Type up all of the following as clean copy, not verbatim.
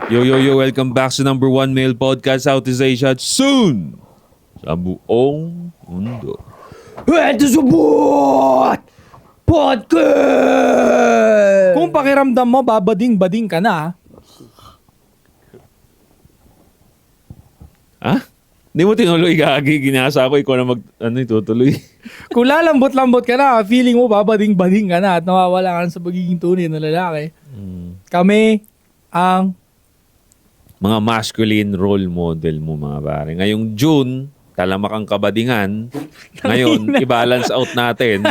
Yo, welcome back sa number one male podcast Southeast Asia at soon sa buong mundo. Ito subot! Podcast! Kung pakiramdam mo, babading-bading ka na. Ha? Hindi mo tinuloy gagi. Ginasa ko, ikaw na tutuloy. Kung lalambot-lambot ka na, feeling mo babading-bading ka na at nawawala ka na sa pagiging tunay na lalaki. Kami ang Mga masculine role model mo, mga pare. Ngayong June, talamak ang kabadingan. Ngayon, i-balance out natin.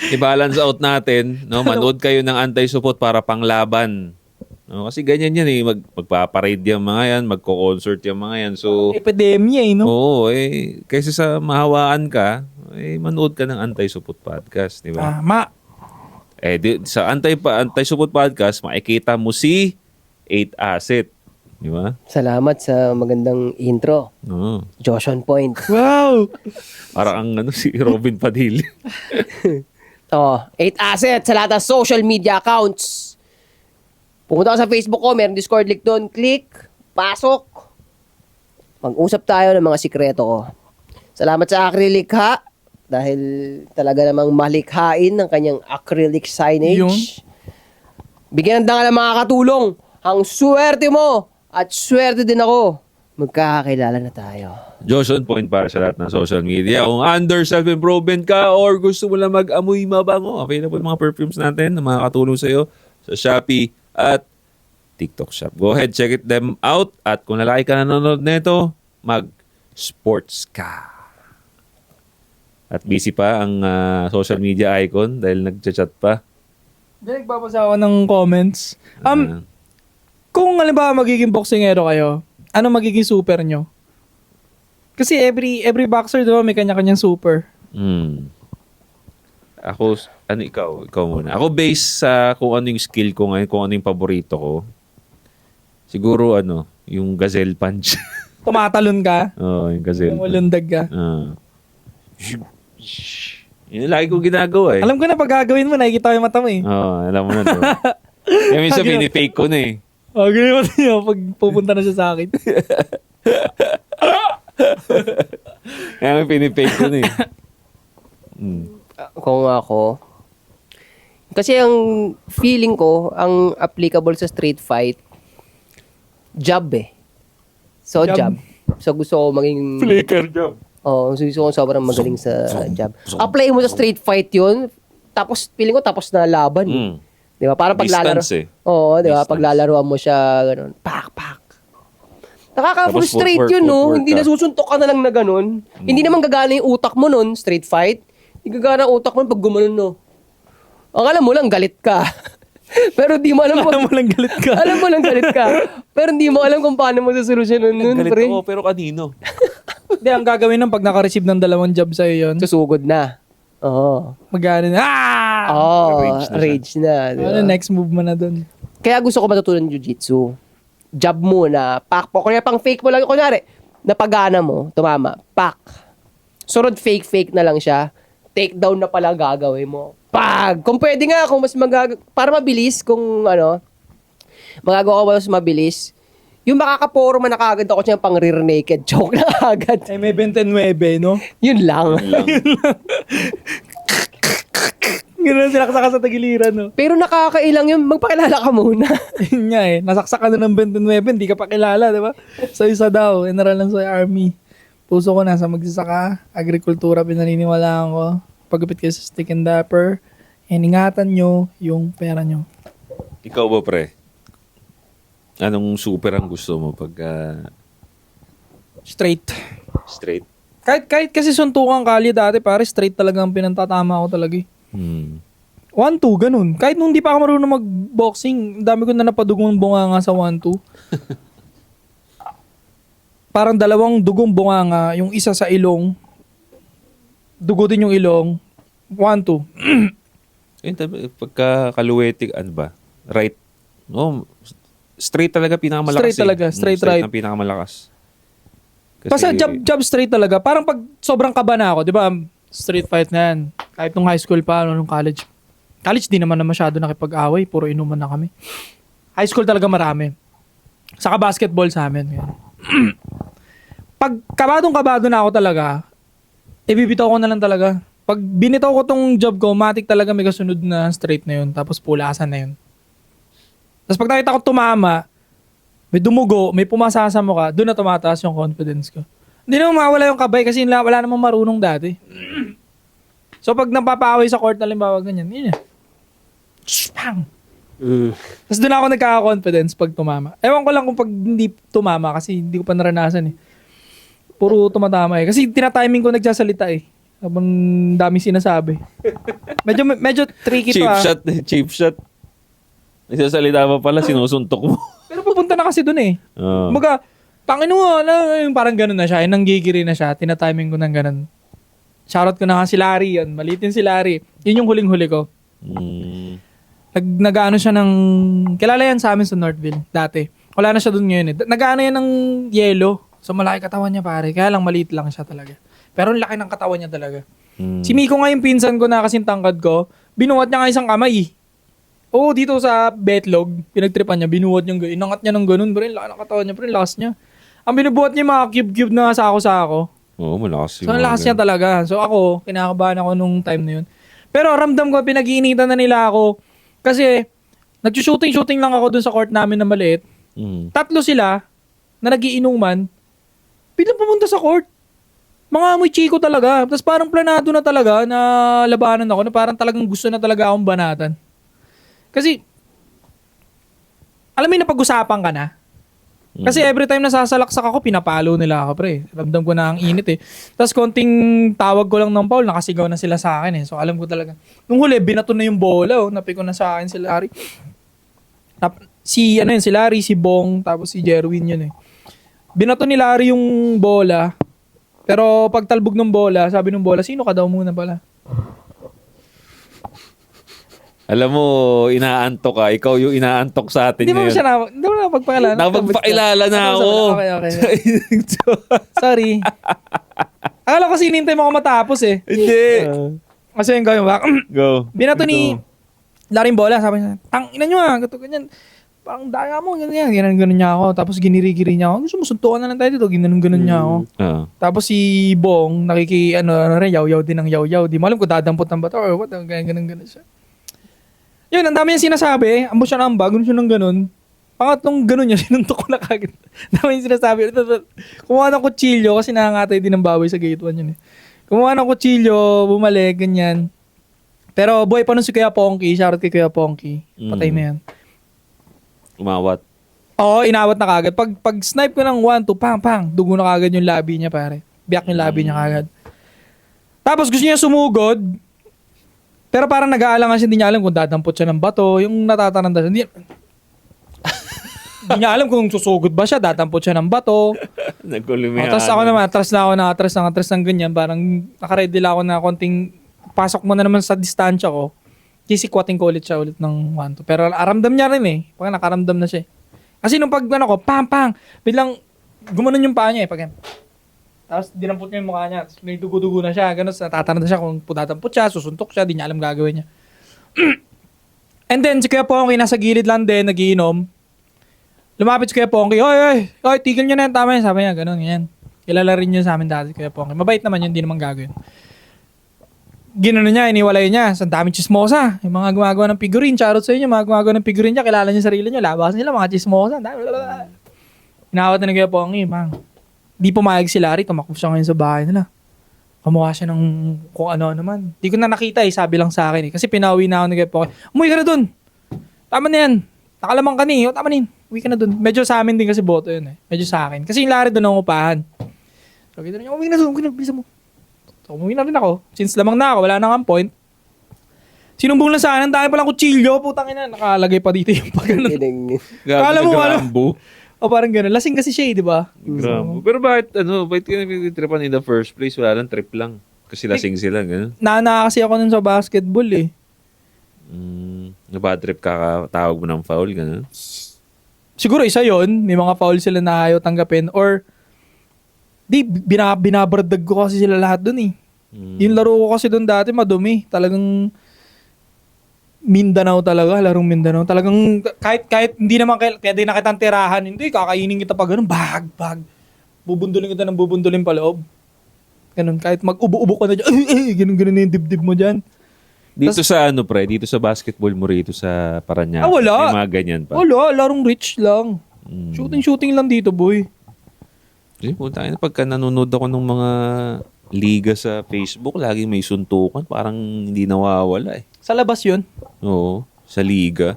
I-balance out natin. No? Manood kayo ng anti-support para panglaban. No? Kasi ganyan yan eh. Magpaparade yung mga yan, magko-concert yung mga yan. So, epidemya no? oo, kaysa sa mahawaan ka, manood ka ng anti-support podcast, di ba? Sa anti-support podcast, makikita mo si 8 Asset. Di ba? Salamat sa magandang intro. Oo. Josh on point. Wow! Parang si Robin Padilla. 8 assets sa lahat ng social media accounts. Pumunta ka sa Facebook ko, meron Discord link doon. Click, pasok. Mag-usap tayo ng mga sikreto ko. Salamat sa acrylic ha. Dahil talaga namang malikhain ng kanyang acrylic signage. Yun. Bigyan ng dangal ng mga katulong. Ang swerte mo at swerte din ako. Magkakakilala na tayo. Josh on point para sa lahat ng social media. Kung under self-improvement ka or gusto mo lang mag-amoy mabango, available mga perfumes natin na makakatulong sa'yo sa Shopee at TikTok Shop. Go ahead, check them out. At kung lalaki ka nanonood nito, mag-sports ka. At busy pa ang social media icon dahil nag-chat pa. Diyan nagbabasa ako ng comments. Kung halimbawa magiging boksingero kayo, ano magiging super nyo? Kasi every boxer, diba, may kanya-kanyang super. Ako, ikaw muna. Ako based sa kung ano yung skill ko ngayon, kung ano yung paborito ko, siguro yung gazelle punch. Tumatalon ka, Oo, yung gazelle punch. lumulundag ka. Yun yung lagi ko ginagawa eh. Alam ko na pag gagawin mo, nakikita ko yung mata mo eh. Oo, alam mo na to. Kaya minsan pinifake ko na eh. Ganyan mo niyo pag pupunta na siya sa akin. Kaya pinifake ko na eh. Kung ako, kasi ang feeling ko, ang applicable sa street fight, jab eh. So, Jab. jab. So, gusto ko maging... Flicker job. gusto ko sobrang magaling sa jab. Apply mo sa street fight yun, tapos, feeling ko tapos na laban eh. Di ba? Parang paglalaro. Distance eh. Oo, di ba? Distance. Paglalaroan mo siya, ganun. Pak, pak. Nakaka-frustrate Tapos yun, no? footwork Hindi ka. nasusuntok ka na lang na ganun. Hindi naman gagana yung utak mo nun, street fight. Hindi gagana ang utak mo pag gumanon, no? Ang alam mo lang, galit ka. Pero di mo alam Alam mo lang galit ka. alam mo lang galit ka. Pero hindi mo alam kung paano mo sasolusyonan nun, Galit pre. ako, pero kanino? Hindi, ang gagawin nun pag naka-receive ng 2 job sa'yo yun, Susugod na. Oo. mag-ano na, Rage na. Di ba? Ano, next move mo na dun? Kaya gusto ko matutunan jiu-jitsu. Jab muna, pak po. Kaya pang fake mo lang. Kunyari, napagana mo, tumama, pak. Sunod fake na lang siya. Take down na pala gagawin mo. Pag! Kung pwede nga, kung mas para mabilis, kung magagawa ko mas mabilis, yung makakaporma na kagad ako siya pang rear naked choke na kagad. May 29, no? Yun lang. Gano'n sinaksa ka sa tagiliran, no? Pero nakakailang yun, magpakilala ka muna. Yun nga eh. Nasaksak ka na ng 29, hindi ka pa kilala, di ba? So isa daw, enroll lang sa army. Puso ko nasa magsasaka, agrikultura, pinaniniwalaan ko. Pagupit kayo sa stick and dapper, and ingatan nyo yung pera nyo. Ikaw ba, pre? Anong super ang gusto mo pag Straight. straight? Kahit kasi suntukan kali dati, pare, straight talaga ang pinantatama ko talaga eh. 1-2, ganun. Kahit nung di pa ako marunong mag-boxing, dami ko na napadugong bunganga sa 1-2. Parang 2 dugong bunganga, yung isa sa ilong, dugo din yung ilong, 1-2. Pagka kaluwetik, right? No, straight talaga pinakamalakas. Straight talaga, straight right. Ang pinakamalakas. Basta jab straight talaga. Parang pag sobrang kaba na ako, di ba? Street fight na yan. Kahit nung high school pa, nung college. College di naman na masyado nakipag-away. Puro inuman na kami. High school talaga marami. Saka basketball sa amin. Yan. Pag kabadong-kabado na ako talaga, ibibitaw ko na lang talaga. Pag binitaw ko tong job ko, matik talaga may kasunod na straight na yun. Tapos pulasan na yun. Tapos pag nakita ko tumama, may dumugo, may pumasa sa mukha, doon na tumataas yung confidence ko. Hindi naman mawala yung kabay kasi wala namang marunong dati. So pag napapaway sa court, halimbawa ganyan, yun yan. Pang! Tapos doon ako nagkaka-confidence pag tumama. Ewan ko lang kung pag hindi tumama kasi hindi ko pa naranasan eh. Puro tumatama eh. Kasi tinatiming ko nagsasalita eh. Habang dami sinasabi. Medyo tricky to Cheap ah. shot. Cheap shot. Nagsasalita pa pala, sinusuntok mo. Pero pupunta na kasi doon eh. Oo. Kumbaga, tangin mo, parang ganun na siya. Nanggigiri na siya. Tinatiming ko ng ganun. Shoutout ko na nga si Larry yun. Maliit yun si Larry. Yun yung huling-huli ko. Nag-ano siya ng... Kilala yan sa amin sa Northville dati. Wala na siya doon ngayon eh. Nag-ano yan ng yelo. So malaki katawan niya pare. Kaya lang maliit lang siya talaga. Pero ang laki ng katawan niya talaga. Si Miko nga yung pinsan ko na kasing tangkad ko. Binuhat niya nga isang kamay. Oo, dito sa betlog. Pinagtripan niya. Binuhat niya. Inangat niya ng ganun. Pero yung laki ng katawan niya. Pero yung lakas niya. Ang binubuhat niya yung mga cube-cube na sako-sako. Oo, malakas So, ang lakas niya talaga. So, ako, kinakabahan ako nung time na yun. Pero ramdam ko, pinag-iinitan na nila ako. Kasi, nag-shooting lang ako dun sa court namin na maliit. 3 sila na nagiinuman. Biglang pumunta sa court. Mga amoy chiko talaga. Tapos parang planado na talaga na labanan ako na parang talagang gusto na talaga akong banatan. Kasi, alam mo yung napag-usapan ka na? Kasi every time nasasalaksak ako, pinapalo nila ako, pre. Ramdam ko na ang init eh. Tapos konting tawag ko lang ng foul, nakasigaw na sila sa akin eh. So alam ko talaga. Nung huli, binato na yung bola. Oh. Napiko na sa akin si Larry. Si Larry, si Bong, tapos si Jerwin yun eh. Binato ni Larry yung bola. Pero pag talbog ng bola, sabi ng bola, sino ka daw muna pala? Alam mo, inaantok ka. Ikaw yung inaantok sa atin Hindi mo ngayon. siya hindi mo na magpakilala. Nakapagpakilala na ako. Okay. Sorry. Akala ko sinintay mo ako matapos eh. Hindi. Kasi yung gawin ba? Go. Binato ni Laring bola, sabi niya, ina nyo ah, gato ganyan. Parang daya mo, ganyan. Ganun niya ako. Tapos giniri-giri niya ako. Gusto mo, suntukan na lang tayo dito. Ganun niya ako. Tapos si Bong, yaw-yaw din ng yaw-yaw. Di mo alam kung dadampot ng bato or what. Ganun siya. Yun, ang dami yung sinasabi. Ambos siya ng bag, siya ng ganun. Pangatlong ganun niya, sinuntok ko na kagad. Dami yung sinasabi. Kumuha ng kutsilyo kasi nangangatay din ng baboy sa gate 1 yun eh. Kumuha ng kutsilyo, bumalik, ganyan. Pero boy pa nun si Kuya Ponky. Shoutout kay Kuya Ponky. Patay na yan. Umawat. Oo, inawat na kagad. Pag snipe ko ng 1, 2, pang, dugo na kagad yung labi niya pare. Biyak yung labi niya kagad. Tapos gusto niya sumugod. Pero parang nag-aalangan siya, hindi niya alam kung dadampot siya ng bato. Yung natataranda siya. Hindi niya alam kung susugod ba siya, dadampot siya ng bato. Nagkulimihan. Tapos ako naman, atras ng ganyan. Parang nakaready lang ako na konting pasok mo na naman sa distansya ko. Kisikwating ko ulit siya ulit ng 1, 2. Pero aramdam niya rin eh. Pag nakaramdam na siya eh. Kasi nung pag ko, pang, biglang gumanon yung paa niya eh. Pag tapos dinampot niya yung mukha niya. Tapos may dugo-dugo na siya. Ganun, natataranta siya kung dadampot siya, susuntok siya, di niya alam gagawin niya. And then, si Kuya Ponky nasa gilid lang din, nagiinom. Lumapit si Kuya Ponky, oy, tigil niyo na yan, tama yan. Sabi niya, ganun, yan. Kilala rin yun sa amin dati, Kuya Ponky. Mabait naman yun, di naman gagawin. Ginoon niya, iniwalay niya. Sa daming chismosa. Yung mga gumagawa ng figurine, charot sa inyo, mga gumagawa ng figurine niya, kilala niya sarili niya, labas nila, mga chismosa. Inawat na ni Kuya Ponky, di pumayag si Larry, tumakbo siya ngayon sa bahay nila. Kumuha siya ng kung ano naman. Di ko na nakita eh, sabi lang sa akin eh. Kasi pinauwi na ako ni Kuya Ponky. Umuwi ka na dun. Tama na yan. Nakalamang ka ni. Tama na yun. Uwi ka na dun. Medyo sa amin din kasi boto yun eh. Medyo sa akin. Kasi yung Larry dun ang upahan. So, kita niya, umuwi na dun. Bisa mo. So, umuwi na rin ako. Since lamang na ako, wala na nga point. Sinumbong lang sa akin, dahil palang kutsilyo. Putang ina, nakalagay pa dito yung pagano. Kala mo, Grambo. O parang gano'n. Lasing kasi siya eh, di ba? Grambo. Pero bakit ka nag-tripan in the first place? Wala lang, trip lang. Kasi lasing sila, gano'n. Nana kasi ako nun sa basketball eh. Bad trip ka, tawag mo ng foul, gano'n. Siguro isa yon, may mga foul sila na ayaw tanggapin. Or, binabardag ko kasi sila lahat dun eh. Yung laro ko kasi dun dati madumi. Talagang, Mindanao talaga, larong Mindanao. Talagang kahit hindi naman pwede na kitang tirahan, hindi, kakainin kita pa ganun, bag. Bubundulin kita ng bubundulin pa loob. Ganun, kahit mag-ubo-ubo ka na dyan, ganun na yung dibdib mo dyan. Dito sa ano pre, dito sa basketball mo rito sa Parañaque. Wala. May mga ganyan pa. Wala, larong rich lang. Shooting lang dito, boy. Kasi punta na pagka nanonood ako ng mga liga sa Facebook, laging may suntukan, parang hindi nawawala eh. Sa labas yun. Oo, sa liga.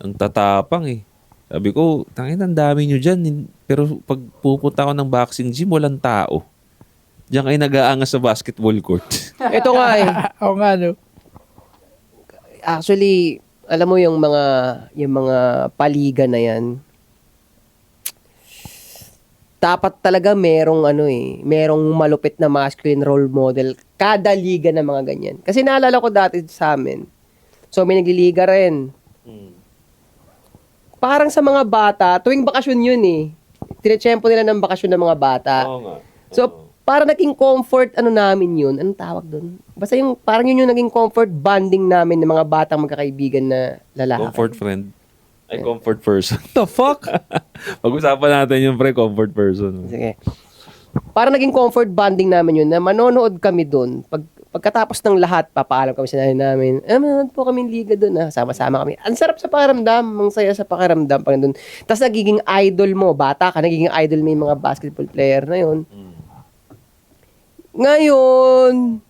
Ang tatapang eh. Sabi ko, tangin ang dami nyo dyan. Pero pag pupunta ako ng boxing gym, walang tao. Diyan kayo nag-aangas sa basketball court. Ito nga eh. Ako nga, no? Actually, alam mo yung mga paliga na yan, dapat talaga merong malupit na masculine role model kada liga ng mga ganyan. Kasi naalala ko dati sa amin, so may nagliliga rin. Parang sa mga bata, tuwing bakasyon yun eh. Tinetsyempo nila ng bakasyon ng mga bata. Oo nga. So, parang naging comfort, namin yun. Anong tawag doon? Basta parang yun yung naging comfort bonding namin ng mga batang magkakaibigan na lalaki. Comfort friend. Ay, comfort person. The fuck? Pag-usapan natin yung pre, comfort person. Sige. Parang naging comfort bonding namin yun na manonood kami doon. Pagkatapos ng lahat, papaalam kami sa nanay namin. Manonood po kami liga doon. Sama-sama kami. Ang sarap sa pakiramdam. Ang saya sa pakiramdam. Pag doon. Tapos nagiging idol mo. Bata ka, nagiging idol mo yung mga basketball player na yun. Ngayon,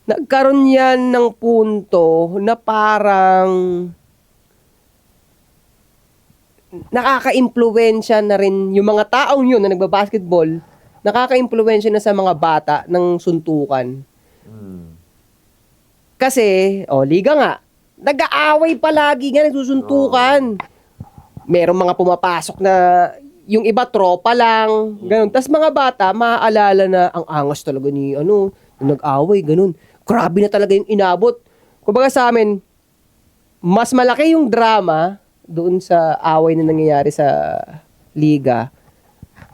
nagkaroon yan ng punto na parang nakaka-impluwensya na rin yung mga taong yun na nagbabasketball, nakaka-impluwensya na sa mga bata ng suntukan. Kasi, liga nga, nag-aaway palagi nga, nagsusuntukan. Merong mga pumapasok na yung iba tropa lang, ganun. Tapos mga bata, maaalala na ang angas talaga ni nung nag-away, ganun. Grabe na talaga yung inabot. Kumbaga sa amin, mas malaki yung drama doon sa away na nangyayari sa liga.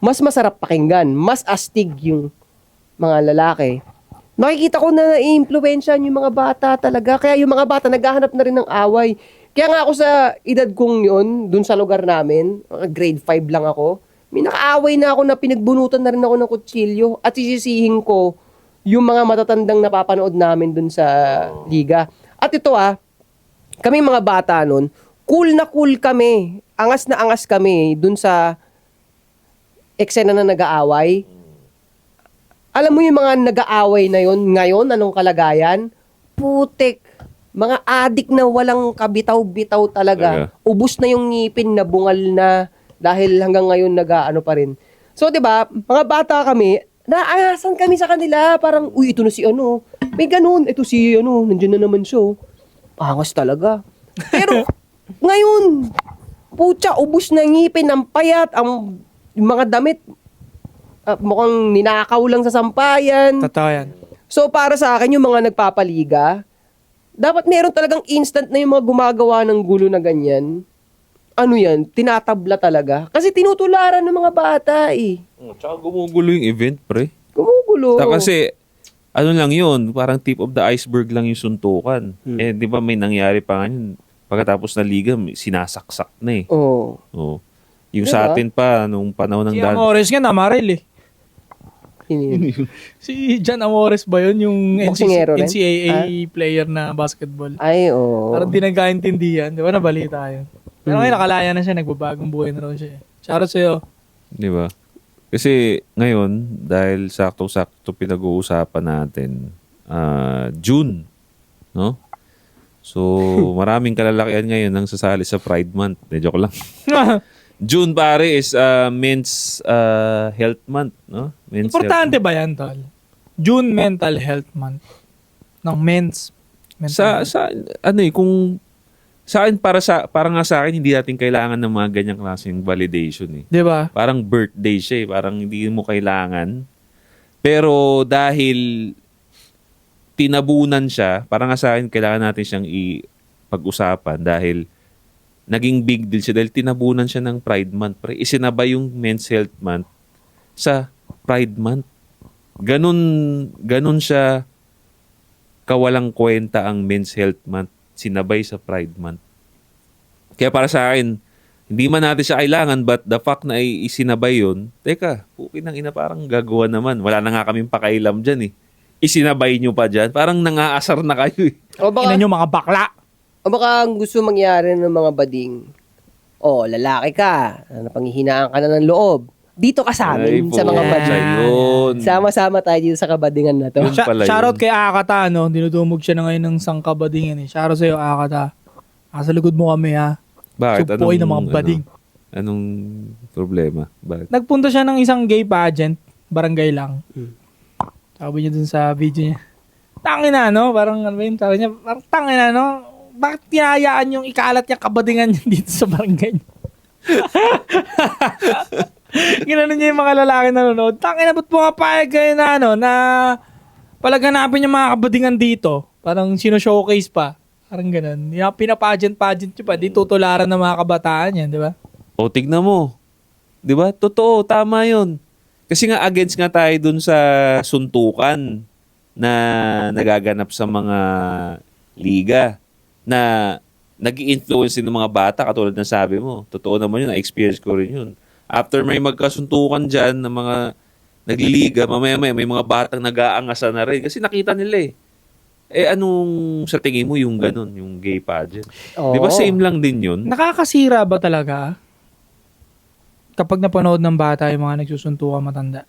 Mas masarap pakinggan, mas astig yung mga lalaki. Nakikita ko na nai-impluwensyahan yung mga bata talaga. Kaya yung mga bata naghahanap na rin ng away. Kaya nga ako sa edad kong yun, dun sa lugar namin, grade 5 lang ako, may nakaaway na ako na pinagbunutan na rin ako ng kutsilyo at sisisihin ko yung mga matatandang napapanood namin dun sa liga. At ito kami mga bata nun, cool na cool kami, angas na angas kami dun sa eksena na nag-aaway. Alam mo yung mga nag-aaway na yun, ngayon, anong kalagayan? Putik. Mga adik na walang kabitaw-bitaw talaga. Ubus na yung ngipin na bungal na dahil hanggang ngayon pa rin. So, 'di ba? Mga bata kami, naayasan kami sa kanila. Parang, uy, ito na si May ganun. Ito si nandiyan na naman siya. Angas talaga. Pero, ngayon, putya, ubus na ngipin, ang payat, yung mga damit, mukhang ninakaw lang sa sampayan. Totoo yan. So, para sa akin, yung mga nagpapaliga, dapat meron talagang instant na yung mga gumagawa ng gulo na ganyan. Yan? Tinatabla talaga. Kasi tinutularan ng mga bata eh. Tsaka gumugulo yung event, pre. Gumugulo. Kasi, lang yun, parang tip of the iceberg lang yung suntukan. Di ba may nangyari pa nga yun, pagkatapos na liga, sinasaksak na eh. Oo. Yung Diba? sa atin pa, nung panahon ng Si Amores nga, namaril eh. Yun. Si John Amores ba yun? Yung Boksingero rin? NCAA player na basketball. Ay, oo. Parang di nagkaintindihan. Di ba nabalita yun? Pero ngayon nakalaya na siya, nagbabagong buhay na raw siya. Shoutout sa'yo. Di ba? Kasi ngayon, dahil sakto-sakto pinag-uusapan natin, June, no? So, maraming kalalakihan ngayon ang sasali sa Pride Month. Joke lang. June pare is Men's Health Month, no? Men's Importante ba yan, tol? June Mental Health Month. Ng men's. Mental health. Kung sa akin para nga sa akin hindi natin kailangan ng mga ganyang klaseng validation eh. 'Di ba? Parang birthday siya eh, parang hindi mo kailangan. Pero dahil tinabunan siya, para nga sa akin kailangan natin siyang pag-usapan dahil naging big deal siya dahil tinabunan siya ng Pride Month. Pre, isinabay yung Men's Health Month sa Pride Month. Ganun siya kawalang kwenta ang Men's Health Month. sinabay sa Pride Month. Kaya para sa akin, hindi man natin siya kailangan, but the fact na isinabay yun, teka, pukin ng ina, parang gagawa naman. Wala na nga kaming pakailam dyan eh. Isinabay nyo pa dyan. Parang nangaasar na kayo eh. O baka, Ina nyo mga bakla. o baka ang gusto mangyari ng mga bading, lalaki ka, napanghihinaan ka na ng loob. Dito ka sa amin, sa mga po, bading. yun. Sama-sama tayo dito sa kabadingan na to. Yun pala yun. Shoutout kay Akata, no? Dinudumog siya na ngayon ng sangkabadingan eh. Shoutout sa'yo, Akata. Sa likod mo kami, ha? Bakit? Supoy ng mga bading. Anong problema? Bakit? Nagpunta siya ng isang gay pageant, barangay lang. Sabi niya dun sa video niya, tangina, no? Parang ano ba yun? Sabi niya, parang tangina, no? Bakit tinayaan yung ikalat niya kabadingan niya dito sa barangay niya? Ginanon niya yung mga lalaki na nanonood. Tangina, ba't pumapayag kayo na ano, na palaghanapin yung mga kabadingan dito? Parang sino-showcase pa. Parang ganun. Yung pinapageant-pageant nyo pa, di tutularan ng mga kabataan yan, di ba? O, tignan mo. Di ba? Totoo, tama yun. Kasi nga against nga tayo dun sa suntukan na nagaganap sa mga liga na nag-i-influence din ng mga bata katulad ng sabi mo. Totoo naman yun, na-experience ko rin yun. After may magkasuntukan dyan ng mga nagliliga, mamaya-maya may mga batang nag-aangasa na rin kasi nakita nila eh. Anong sa tingin mo yung ganun, yung gay pageant? Di ba Oo. same lang din yun? Nakakasira ba talaga kapag napanood ng bata yung mga nagsusuntukan matanda?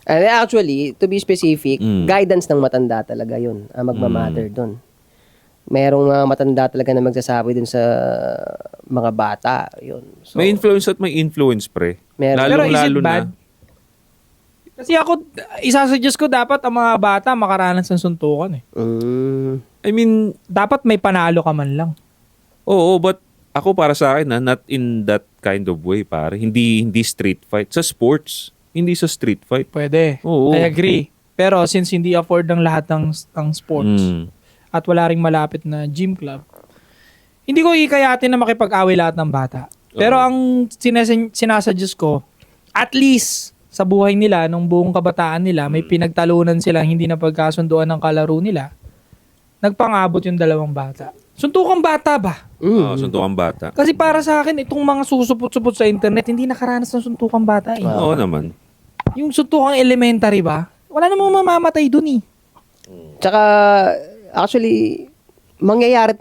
Actually, to be specific, Mm. guidance ng matanda talaga yun ang magmamatter doon. Merong mga matanda talaga na magsasabi dun sa mga bata. Yun. So, May influence at may influence, pre. Meron. Pero is it Lalong-lalo bad? na. Kasi ako, isasuggest ko dapat ang mga bata makaranas ng suntukan eh. I mean, Dapat may panalo ka man lang. oo, but ako para sa akin, not in that kind of way, pare. Hindi street fight. Sa sports, hindi sa street fight. Pwede. Oo. I agree. Pero since hindi afford ng lahat ng sports Mm. at wala ring malapit na gym club, hindi ko ikayatin na makipag-away lahat ng bata. Pero ang sinasuggest ko, at least sa buhay nila, nung buong kabataan nila, may pinagtalunan silang hindi na pagkasunduan ng kalaro nila, nagpangabot yung dalawang bata. Suntukang bata ba? Suntukang bata. Kasi para sa akin, itong mga susupot-supot sa internet, hindi nakaranas ng suntukang bata eh. Oo naman. Yung suntukang elementary ba? Wala namang mamamatay dun eh. Tsaka, actually, mangyayari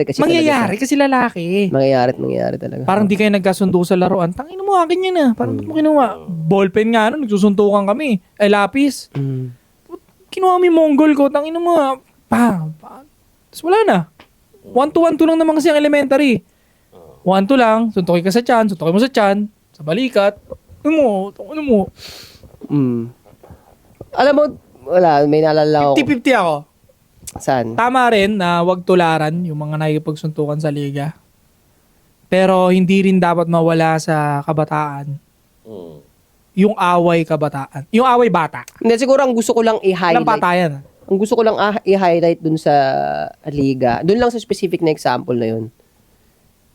kasi Mangyayari kasi lalaki. Mangyayari talaga. Parang di kayo nagkasundo sa laruan. Tangin mo, akin yan ah. Parang ba't mo kinuha? Ballpen nga, nagsusuntukan kami. Lapis. Mm. Kinuha mo yung Mongol ko. Tangin mo, pa. Tapos wala na. 1-2 lang naman kasi ang elementary. 1-2 lang. Suntukin ka sa tiyan. Suntukin mo sa tiyan. Sa balikat. Ano mo? Mm. Alam mo, wala, may naalala ako. 50-50 ako. Saan? Tama rin na wag tularan yung mga nakikipagsuntukan sa liga. Pero hindi rin dapat mawala sa kabataan yung away kabataan. Yung away bata. Hindi, siguro ang gusto ko lang Walang i-highlight. patayan. Ang gusto ko lang i-highlight dun sa liga. Dun lang sa specific na example na yun.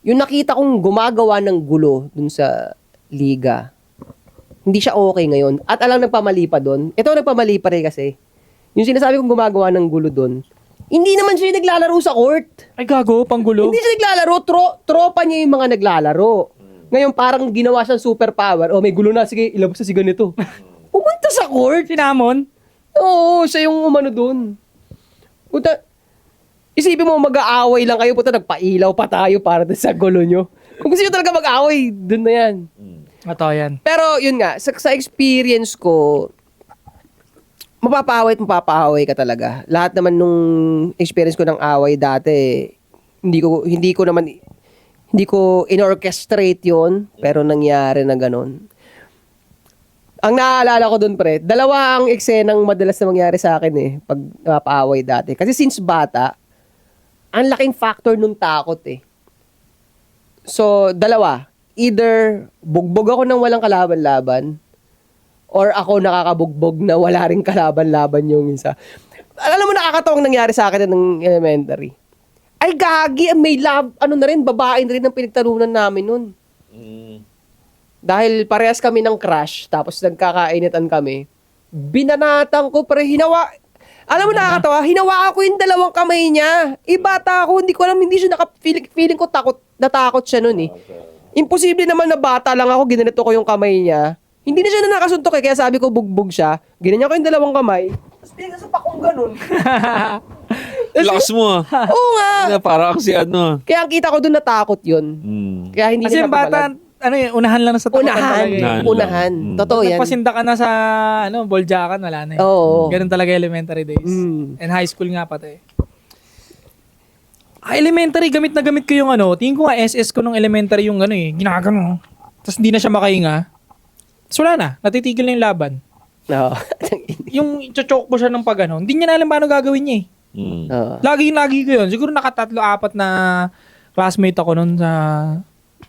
Yung nakita kong gumagawa ng gulo dun sa liga, hindi siya okay ngayon. At alang nagpamali pa dun. Ito nagpamali pa rin kasi. Yung sinasabi kong gumagawa ng gulo dun, hindi naman siya yung naglalaro sa court. Ay gago, panggulo. Hindi siya naglalaro. Tropa niya yung mga naglalaro. Ngayon parang ginawa siyang superpower. Oh, may gulo na. Sige, ilabas na si ganito. Pumunta sa court. Sinamon. Oo, siya yung umano dun. Puta, isipin mo, mag-aaway lang kayo. Puta, nagpailaw pa tayo para sa gulo nyo. Kung gusto nyo talaga mag-aaway, dun na yan. Ito yan. Pero yun nga, sa experience ko, mapapahaway ka talaga. Lahat naman nung experience ko ng away dati, hindi ko in-orchestrate yun, pero nangyari na ganun. Ang naaalala ko dun, pre, dalawa ang eksenang madalas na mangyari sa akin pag napapaaway dati. Kasi since bata, ang laking factor nung takot So, dalawa. Either bugbog ako ng walang kalaban-laban, or ako nakakabugbog na wala rin kalaban-laban yung isa. Alam mo, nakakatawang nangyari sa akin ng elementary. Ay, gagi, may babae na rin ang pinagtalunan namin nun. Dahil parehas kami ng crush, tapos nagkakainitan kami, binanatan ko, Alam mo, nakakatawa, hinawakan ko yung dalawang kamay niya. Bata ako, hindi ko alam, hindi siya feeling ko natakot siya nun eh. Imposible naman na bata lang ako, ginanito ko yung kamay niya. Hindi na siya na nakasuntok kaya sabi ko bugbog siya. Ginanyan ko yung dalawang kamay. Tapos bigla sa pakong ganun. Lakas mo ah. Oo nga. Parang si ano. Kaya ang kita ko doon natakot yun. Kaya hindi Kasi na yung bata, unahan lang sa takutan Unahan. talaga. Unahan. Unahan. Totoo yan. Nagpasinda ka na sa, boljakan, wala na eh. Oo. Ganun talaga elementary days. Mm. And high school nga pati. Elementary, gamit na gamit ko yung tingin ko nga SS ko nung elementary yung ginagano. Tapos hindi na siya makahinga. Tapos wala na, natitigil na yung laban. Oo. Yung chochoke mo siya ng hindi niya na alam paano gagawin niya eh. Oo. Lagi ko yun. Siguro nakatatlo-apat na classmate ako nun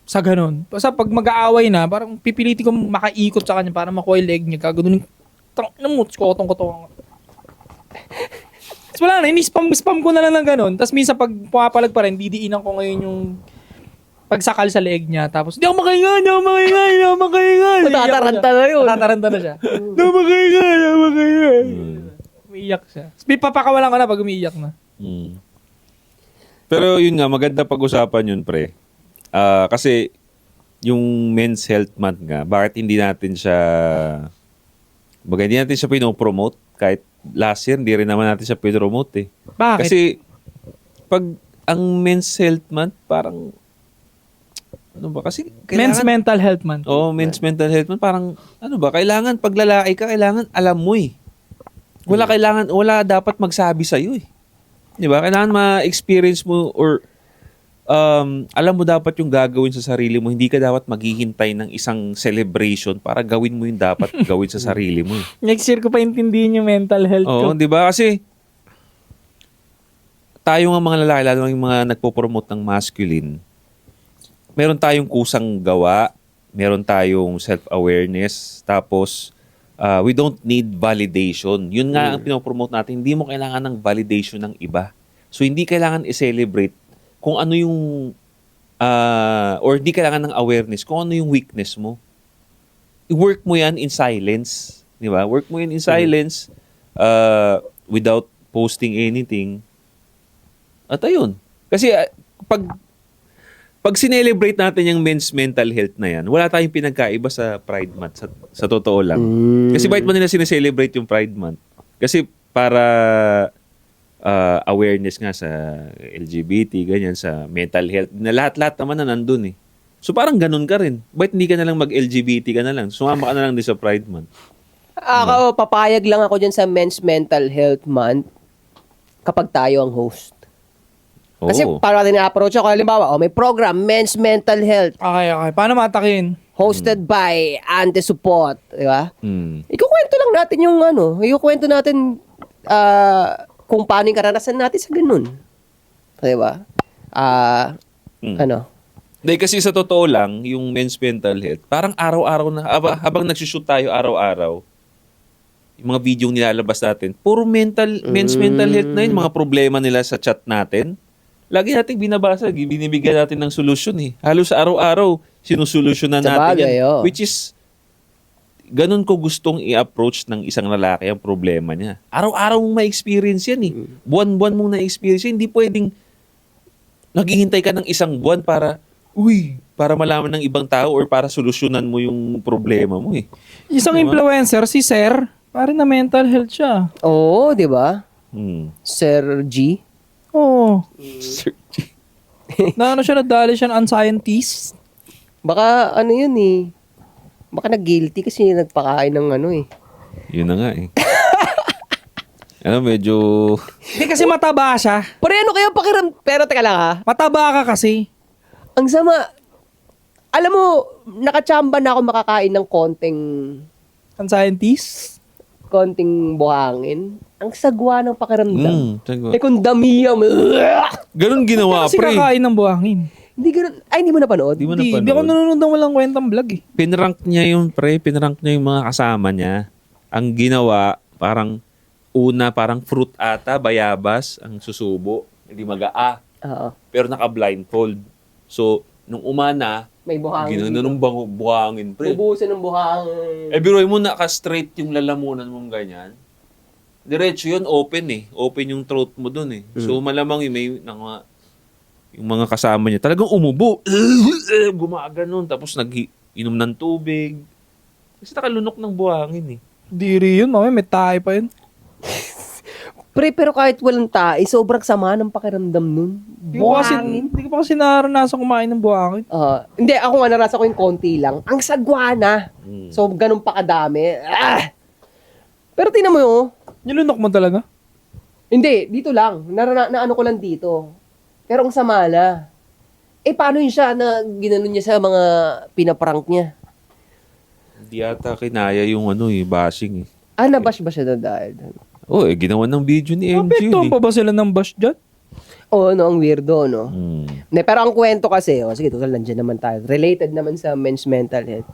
sa ganun. Basta pag mag-aaway na, parang pipiliti ko makaikot sa kanya para makuha yung leg niya. Gagawin yung namut, kotong-kotong. Tapos wala na, ini-spam ko na lang ng ganun. Tapos minsan pag pumapalag pa rin, didiinan ko ngayon yung pagsakal sa leeg niya. Tapos, di ako makahinga. Matataranta na yun. Matataranta na siya. Di ako makahinga. Umiiyak siya. Tapos papakawalan ko na pag umiiyak na. Pero yun nga, maganda pag-usapan yun, pre. Kasi yung Men's Health Month nga, bakit hindi natin siya pinopromote? Kahit last year, hindi rin naman natin siya pinopromote eh. Bakit? Kasi pag ang Men's Health Month, parang ano ba? Kasi Men's Mental Health Month. Men's Mental Health Month, parang ano ba? Kailangan, pag lalaki ka, kailangan alam mo eh. Wala dapat magsabi sa'yo eh. Di ba? Kailangan ma-experience mo or alam mo dapat yung gagawin sa sarili mo. Hindi ka dapat maghihintay ng isang celebration para gawin mo yung dapat gawin sa sarili mo. Eh. Next year ko pa intindihin yung mental health ko. Oo, di ba? Kasi tayo nga mga lalaki, lalo yung mga nagpo-promote ng masculine, meron tayong kusang gawa, meron tayong self-awareness, tapos we don't need validation. Yun nga ang pinopromote natin. Hindi mo kailangan ng validation ng iba. So, hindi kailangan i-celebrate kung ano yung or hindi kailangan ng awareness kung ano yung weakness mo. I-work mo yan in silence. Di ba? Work mo yan in silence without posting anything. At ayun. Kasi pag sinelebrate natin yung men's mental health na yan, wala tayong pinagkaiba sa Pride Month. Sa totoo lang. Kasi bakit mo nila sineselebrate yung Pride Month? Kasi para awareness nga sa LGBT, ganyan, sa mental health. Na lahat-lahat naman na nandun eh. So parang ganun ka rin. Bakit hindi ka na lang mag-LGBT ka na lang? Sumama ka na lang din sa Pride Month. Ako, papayag lang ako dyan sa Men's Mental Health Month kapag tayo ang host. Kasi para natin na-approach ako, halimbawa, may program, Men's Mental Health, Okay. Paano matakin? hosted by Anti-Support, di ba? Mm. Ikukwento lang natin yung ikukwento natin kung paano yung karanasan natin sa ganun. Di ba? Hindi, kasi sa totoo lang, yung men's mental health, parang araw-araw na, habang nagsushoot tayo araw-araw, yung mga video nilalabas natin, puro men's mental health na yun, mga problema nila sa chat natin. Lagi natin binabasa, binibigyan natin ng solusyon eh. Halos araw-araw, sinusolusyonan natin Sabagay, yan. Which is, ganun ko gustong i-approach ng isang lalaki ang problema niya. Araw-araw mong ma-experience yan eh. Buwan-buwan mong na-experience yan. Hindi pwedeng naghihintay ka ng isang buwan para malaman ng ibang tao or para solusyonan mo yung problema mo eh. Isang influencer, si Sir, pare na mental health siya. Oo, di ba? Sir G. Oo. Siya, nadali siya ng unscientist. Baka yun eh. Baka nag-guilty kasi nagpakain ng Yun na nga eh. Medyo... Hindi kasi mataba siya. Pero kaya pero teka lang ha. Mataba ka kasi. Ang sama. Alam mo, nakachamba na ako makakain ng konting buhangin. Ang sagwa ng pakiramdam. sagwa. Kung damiya mo. Ganun ginawa, Kasi pre. kakain ng buhangin. Hindi ganun. Ay, hindi mo napanood? Hindi ako nanonood ng walang kwentang vlog eh. Pinrank niya yung mga kasama niya. Ang ginawa, parang fruit ata, bayabas, ang susubo. Hindi Oo. Pero naka-blindfold. So, nung umana, May buhangin. ginanong buhangin, pre. Ubusin ng buhangin. Biruin mo, naka-straight yung lalamunan mong ganyan. diretso yun, open eh. Open yung throat mo dun eh. So malamang yung mga kasama niya talagang umubo. Gumaganon. Tapos nag-inom ng tubig. Kasi nakalunok ng buhangin eh. Diri yun, mamaya may tayo pa yun. Pero kahit walang tae, sobrang sama ng pakiramdam nun. Buhangin. Hindi ko pa kasi naranasan kumain ng buhangin. Hindi, ako nga narasa ko yung konti lang. Ang sagwana. So, ganun pa kadami. Pero tingnan mo yun. Nilunok mo talaga? Hindi, dito lang. Naano ko lang dito. Pero ang sama na. Paano yun siya na ginanon niya sa mga pinaprank niya? Hindi yata kinaya yung bashing eh. Nabash ba siya na dahil? Ginawa ng video ni MJ Apektuhan yun eh. pa ba sila ng bash dyan? Ang weirdo, no? Hmm. Pero ang kwento kasi, sige, total, nandiyan naman tayo. Related naman sa men's mental health.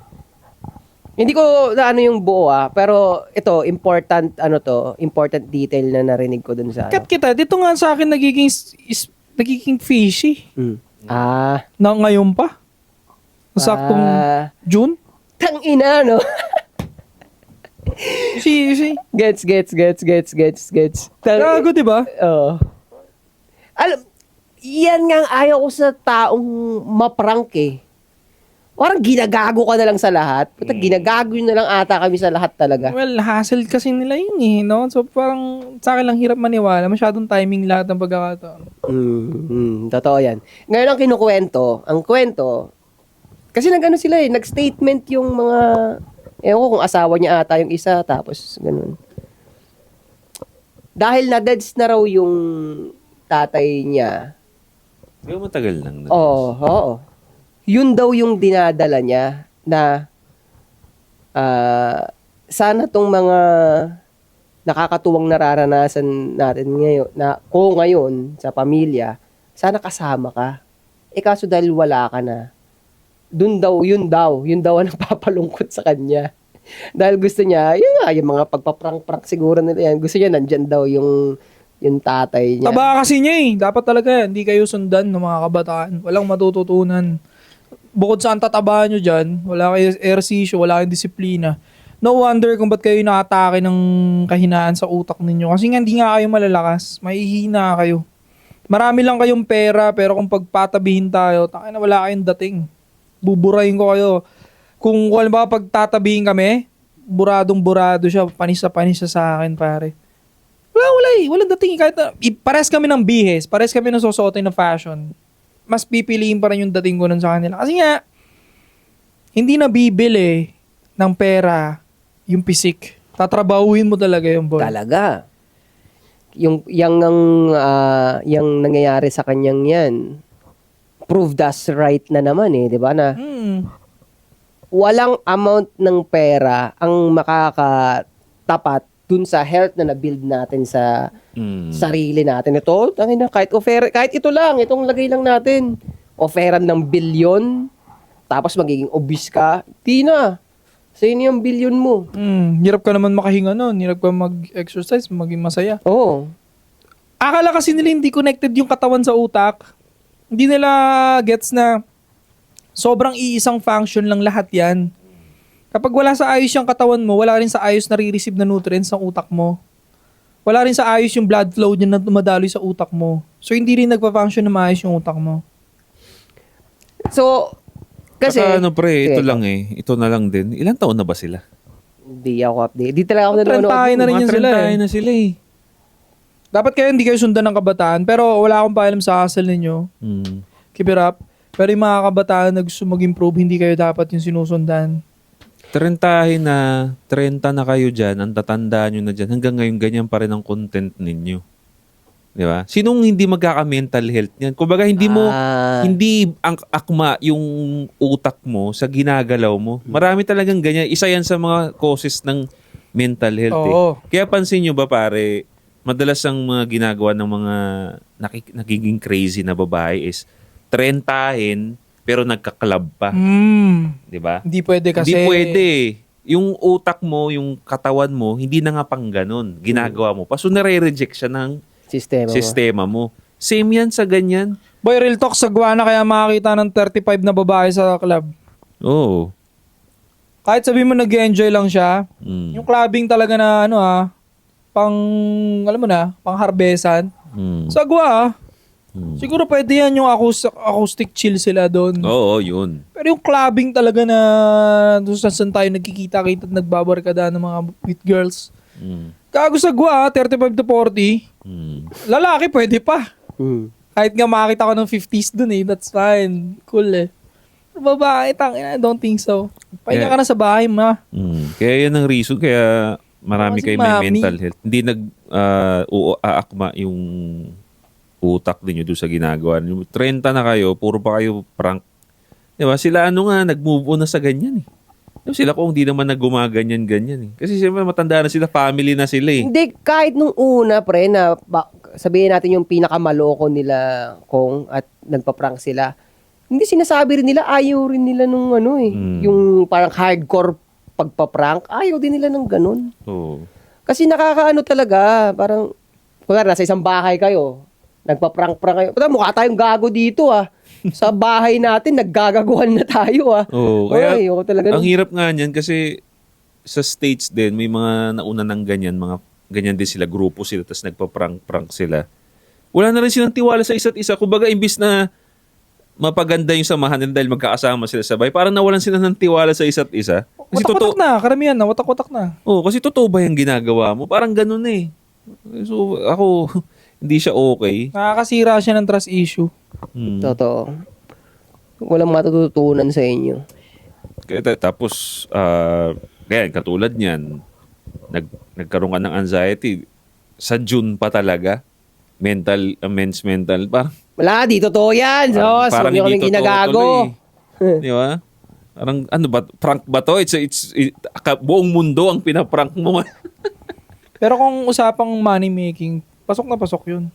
Hindi ko na yung buo pero ito, important detail na narinig ko dun sa Kat kita, dito nga sa akin nagiging fishy. Na ngayon pa. Saktong June. Tangina, no? Si. Gets. Gago, di ba? Alam, yan nga ang ayaw ko sa taong maprank eh. Parang ginagago ka na lang sa lahat. Ginagago yun na lang ata kami sa lahat talaga. Well, hassle kasi nila yun eh, no? So parang sa akin lang hirap maniwala. Masyadong timing lahat ng pagkakataon. Totoo yan. Ngayon ang kwento, kasi sila nag-statement yung mga, ewan ko kung asawa niya ata yung isa, tapos ganun. Dahil na-deads na raw yung tatay niya. Pero matagal lang. Oo. Yun daw yung dinadala niya na sana tong mga nakakatuwang nararanasan natin ngayon sa pamilya, sana kasama ka. Kaso dahil wala ka na, yun daw ang nagpapalungkot sa kanya. Dahil gusto niya, yung mga pagpaprank-prank siguro nila yan, gusto niya nandyan daw yung tatay niya. Taba kasi niya eh. Dapat talaga hindi kayo sundan ng mga kabataan. Walang matututunan. Bukod sa ang tatabaan nyo dyan, wala kayo ehersisyo, wala kayong disiplina. No wonder kung ba't kayo nakatake ng kahinaan sa utak ninyo. Kasi nga hindi nga kayo malalakas. Mahihina kayo. Marami lang kayong pera, pero kung pagpatabihin tayo, tangina wala kayong dating. Buburahin ko kayo. Kung ba pagtatabihin kami, buradong-burado siya, panis na sa akin, pare. Wala dating. Kahit pares kami ng bihis, pares kami ng susuotin na fashion. Mas pipiliin pa rin yung dating ko nun sa kanila. Kasi nga, hindi na bibili ng pera yung pisik. Tatrabahuin mo talaga yung boy. Talaga. Yung nangyayari sa kanyang yan, proved us right na naman di ba na walang amount ng pera ang makakatapat dun sa health na na-build natin sa sarili natin. Ito, kahit ito lang, itong lagay lang natin, offeran ng bilyon, tapos magiging obese ka, di na. Sa'yo yung bilyon mo. Hirap ka naman makahinga nun. Hirap ka mag-exercise, maging masaya. Oo. Akala kasi nila hindi connected yung katawan sa utak. Hindi nila gets na sobrang iisang function lang lahat yan. Kapag wala sa ayos yung katawan mo, wala rin sa ayos na re-receive na nutrients ng utak mo. Wala rin sa ayos yung blood flow niya na dumadaloy sa utak mo. So, hindi rin nagpa-function na maayos yung utak mo. So, kasi... Saka ito lang ito na lang din. Ilang taon na ba sila? Hindi ako update. Di talaga ako nanonood. Trentahe na rin Mga yan sila na sila eh. Dapat kayo hindi kayo sundan ng kabataan, pero wala akong paalam sa hustle ninyo. Keep it up. Pero yung mga kabataan na gusto mag-improve, hindi kayo dapat yung sinusundan. 30 na kayo dyan, ang tatandaan nyo na dyan, hanggang ngayon ganyan pa rin ang content ninyo. Di ba? Sinong hindi magkaka-mental health niyan? Kumbaga, hindi ang akma yung utak mo sa ginagalaw mo. Marami talagang ganyan. Isa yan sa mga causes ng mental health. Oo. Kaya pansin nyo ba pare, madalas ang mga ginagawa ng mga nagiging crazy na babae is 30 pero nagka-club pa. Di ba? Hindi pwede kasi. Hindi pwede. Yung utak mo, yung katawan mo, hindi na nga pang ganun. Ginagawa mo pa. So, nare-reject siya ng sistema mo. Same yan sa ganyan. Boy, real talk, sagwa na kaya makakita ng 35 na babae sa club. Oo. Kahit sabihin mo nag-enjoy lang siya, yung clubbing talaga na alam mo na, pang harbesan. Mm. Sagwa, Mm. siguro pwede yan yung acoustic chill sila doon. Oo, yun. Pero yung clubbing talaga na doon saan tayo nagkikita-kita at nagbabarkada ng mga with girls. Mm. Gago sagwa, 35 to 40. Mm. Lalaki pwede pa. Mm. Kahit nga makakita ko ng 50s dun that's fine. Cool Pero babae, I don't think so. Pahinga Yeah. ka na sa bahay, ma. Mm. Kaya yan ang reason kaya marami Kasi kayo may mami. mental health. Hindi aakma yung utak din doon sa ginagawa. Yung 30 na kayo, puro pa kayo prank. Di ba? Sila nag-move on na sa ganyan eh. Diba, sila kung hindi naman naggumaganyan-ganyan eh. Kasi siyempre matanda na sila, family na sila eh. Hindi, kahit nung una, pre, na sabihin natin yung pinakamaloko nila, Kong, at nagpa-prank sila, hindi sinasabi rin nila, ayaw rin nila nung yung parang hardcore pagpa-prank, ayaw din nila ng ganun. Oo. Kasi nakakaano talaga, parang, kunwari, nasa isang bahay kayo, nagpa-prank-prank kayo. Pero mukha tayong gago dito Sa bahay natin, naggagaguhan na tayo Oo. Kaya ayoko talaga. ang hirap nga niyan kasi sa States din, may mga nauna ng ganyan, mga ganyan din sila, grupo sila, tapos nagpa-prank-prank sila. Wala na rin silang tiwala sa isa't isa. Kumbaga, imbis na mapaganda yung samahan nila dahil magkakasama sila sa bahay, parang nawalan sila ng tiwala sa isa't isa. Kasi Watak-watak na, karamihan na, watak-watak na. kasi totoo ba yung ginagawa mo? Parang ganun eh. So, ako, hindi siya okay. Nakakasira siya ng trust issue. Hmm. Totoo. Walang matututunan sa inyo. Tapos, kaya katulad niyan, nagkaroon ka ng anxiety. Sa June pa talaga, men's mental, parang Wala, di totoo yan. So, parang huwag hindi kaming totoo ginagago. tuloy. Di ba? Parang, prank ba to? Buong mundo ang pinaprank mo. Pero kung usapang money making, pasok na pasok yun.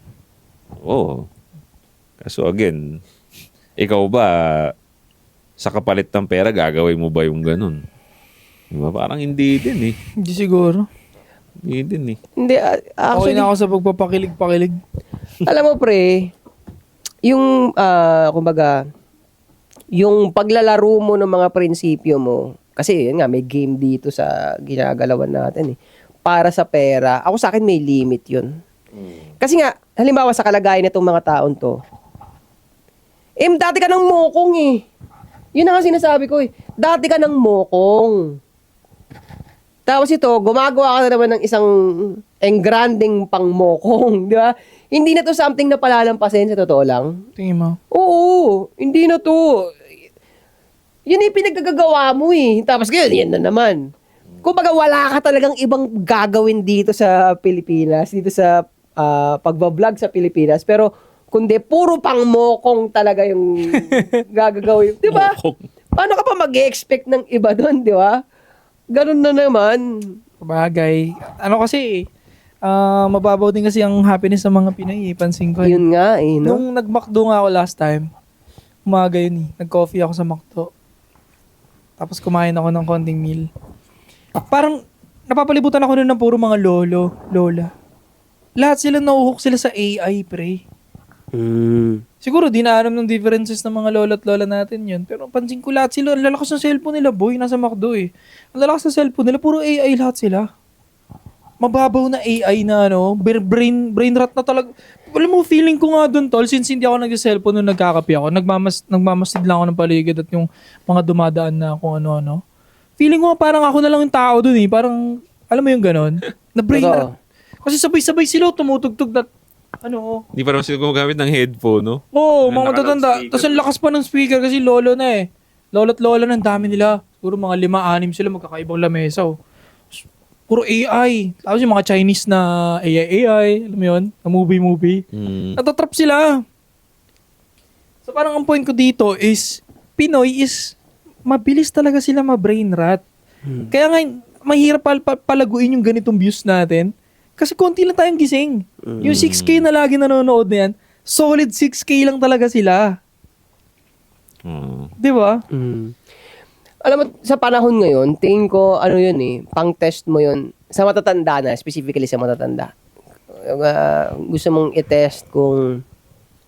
Oo. Kaso again, ikaw ba, sa kapalit ng pera, gagawin mo ba yung ganun? Di ba? Parang hindi din eh. Hindi siguro. Hindi din eh. Hindi, Okay actually, na ako sa pagpapakilig-pakilig. alam mo pre, yung, kumbaga, yung paglalaro mo ng mga prinsipyo mo, kasi yun nga, may game dito sa ginagalawan natin eh. Para sa pera, ako sa akin may limit yun. Kasi nga, halimbawa sa kalagayan nitong mga taon to, dati ka ng mokong eh. Yun na nga sinasabi ko eh. Dati ka ng mokong. Tapos ito, gumagawa ka na naman ng isang engranding pang mokong, di ba? Hindi na to something na palalampasin sa totoo lang. Tingin mo. Oo, hindi na to. Yun yung pinaggagawa mo eh. Tapos ngayon, yan na naman. Kumbaga wala ka talagang ibang gagawin dito sa Pilipinas, dito sa pagbablog sa Pilipinas. Pero kundi puro pang mokong talaga yung gagawin. Di ba? Mokong. Paano ka pa mag-expect ng iba doon, di ba? Ganun na naman. Bagay. Ano kasi, mababaw din kasi ang happiness ng mga Pinoy. Pansin ko. Yun nga eh, no? Nung nag-McDo nga ako last time, umaga yun eh. Nag-coffee ako sa McDo. Tapos kumain ako ng konting meal. Parang napapalibutan ako nun ng puro mga lola. Lahat sila nauhok sila sa AI, pre. Siguro di na alam ng differences ng mga lola at lola natin yun. Pero pansin ko lahat sila, ang lalakas ng cellphone nila, boy, nasa McDo eh. Ang lalakas ng cellphone nila, puro AI lahat sila. Mababaw na AI na brain rot na talaga. Alam mo, feeling ko nga dun, tol, since hindi ako nag-cellphone nung nagkakape ako, nagmamasid lang ako ng paligid at yung mga dumadaan na kung ano-ano. Feeling ko parang ako na lang yung tao dun eh. Parang, alam mo yung ganon? Na brain rot. Kasi sabay-sabay sila tumutugtog na, Hindi pa naman sila gumagamit ng headphone, no? Oo, Ano, mga matatanda. naka-loudspeaker. Tapos ang lakas pa ng speaker kasi lolo na eh. Lolo't lola na, ang dami nila. Siguro mga 5-6 sila magkakaibang lamesa. Oh. Puro AI. Tapos yung mga Chinese na AI, alam mo yun? Na movie. Natatrap sila. So parang ang point ko dito is, Pinoy is, mabilis talaga sila ma-brain rot. Kaya nga, mahirap palaguin yung ganitong views natin. Kasi konti lang tayong gising. Yung 6K na lagi nanonood na yan, solid 6K lang talaga sila. Di ba? Alam mo, sa panahon ngayon, tingin ko, yun eh, pang-test mo yun. Sa matatanda na, specifically sa matatanda. Gusto mong i-test kung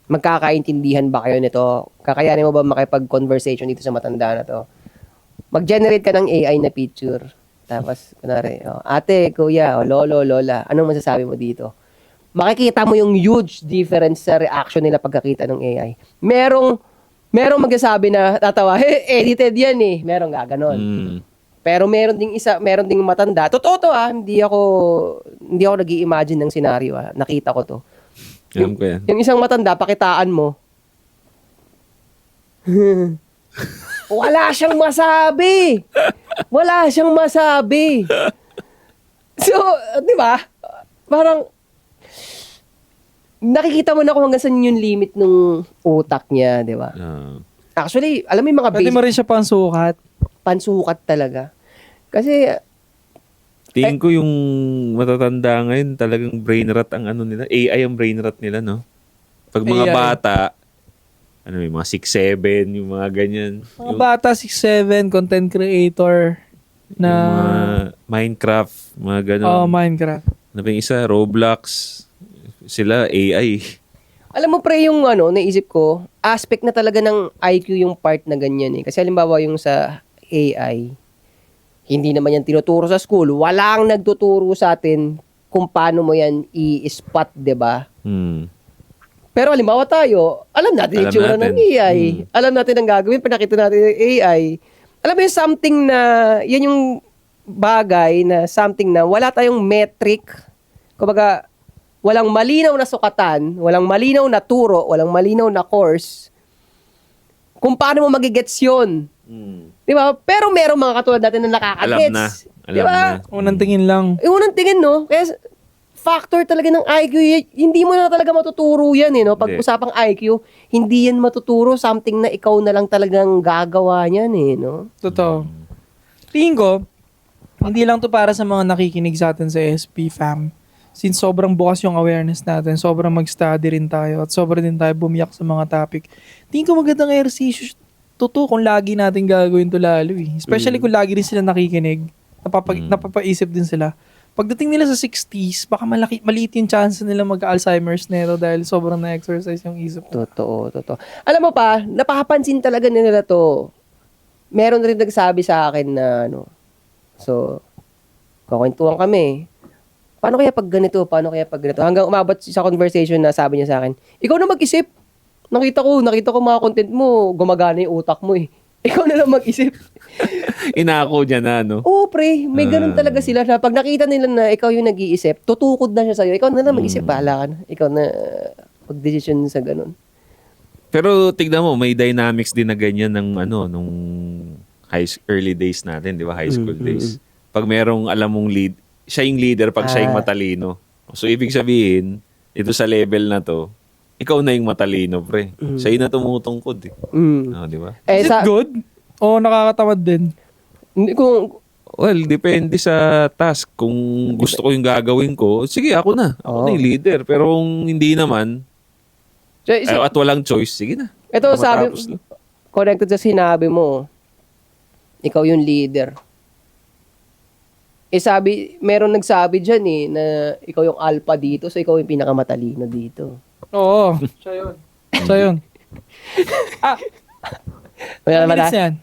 magkakaintindihan ba kayo nito? Kakayanin mo ba makipag-conversation dito sa matanda na to? Mag-generate ka ng AI na picture. Tapos, kunwari, ate, kuya, lolo, lola, anong masasabi mo dito? Makikita mo yung huge difference sa reaction nila pagkakita ng AI. Merong magsasabi na tatawa, edited yan eh. Merong gaganon. Pero meron ding matanda. Totoo to hindi ako nag-i-imagine ng senaryo Nakita ko to. Alam ko yan. Yung isang matanda, pakitaan mo. Wala siyang masabi. Wala siyang masabi. So, di ba? Parang, nakikita mo na kung hanggang saan yung limit ng utak niya, di ba? Actually, alam mo yung mga Pwede mo rin siya pansukat. pansukat talaga. Kasi, Tingin ko yung matatanda ngayon, talagang brain rot ang ano nila. AI ang brain rot nila, no? Pag mga AI. bata, yung mga 6'7", yung mga ganyan. Mga bata, 6'7", content creator na... Yung mga Minecraft, mga ganun. Minecraft. Ano ba yung isa? Roblox. Sila, AI. alam mo pre, yung naisip ko, aspect na talaga ng IQ yung part na ganyan eh. Kasi halimbawa yung sa AI, hindi naman yan tinuturo sa school. Walang nagtuturo sa atin kung paano mo yan i-spot, 'di ba? Pero halimbawa tayo, alam natin yung itsura ng AI. Alam natin ang gagawin, pinakita natin yung AI. Alam mo yung something na, yan yung bagay na something na wala tayong metric. Kumbaga, walang malinaw na sukatan, walang malinaw na turo, walang malinaw na course. Kung paano mo magigets yun. Di ba? Pero merong mga katulad natin na nakakagets. Alam Di ba? na. Unang tingin lang. Unang tingin, no? Kaya factor talaga ng IQ, hindi mo na talaga matuturo yan, no? Pag Hindi. usapang IQ, hindi yan matuturo, something na ikaw na lang talagang gagawa niyan, no? Totoo. Tingin ko, hindi lang to para sa mga nakikinig sa atin sa SP fam. Since sobrang bukas yung awareness natin, sobrang mag-study rin tayo, at sobrang din tayo bumiyak sa mga topic. Tingin ko magandang exercise to kung lagi natin gagawin to lalo eh. Especially kung lagi rin sila nakikinig, napapaisip din sila. Pagdating nila sa 60s, baka maliit yung chance nila mag-Alzheimer's nito dahil sobrang na-exercise yung isip. Totoo. Alam mo pa, napapansin talaga nila to. Meron rin nagsabi sa akin na, so, kakwentuhan kami. Paano kaya pag ganito? Hanggang umabot sa conversation na sabi niya sa akin, ikaw na mag-isip. Nakita ko mga content mo, gumagana yung utak mo eh. Ikaw na lang mag-isip. Inako niya na, no? Oo, pre. May ganun talaga sila na pag nakita nila na ikaw yung nag-iisip, tutukod na siya sa'yo. Ikaw na lang mag-isip. Bahala ka na. Ikaw na mag-decision sa ganun. Pero tignan mo, may dynamics din na ganyan ng nung early days natin, di ba? High school days. Pag merong alam mong lead, siya yung leader pag siya yung matalino. So, ibig sabihin, ito sa level na to, ikaw na yung matalino, pre. Siya yung na tumutungkod, eh. Di ba? Is it good? O nakakatamad din? Kung, Well, depende sa task. Kung gusto ko yung gagawin ko, sige, ako na. Ako na yung leader. Pero kung hindi naman, at walang choice, sige na. ito sabi, Matapos lang. connected sa sinabi mo, ikaw yung leader. Meron nagsabi dyan na ikaw yung alpha dito, so ikaw yung pinakamatalino dito. Oo. Siya yun. Ilang minutes yan?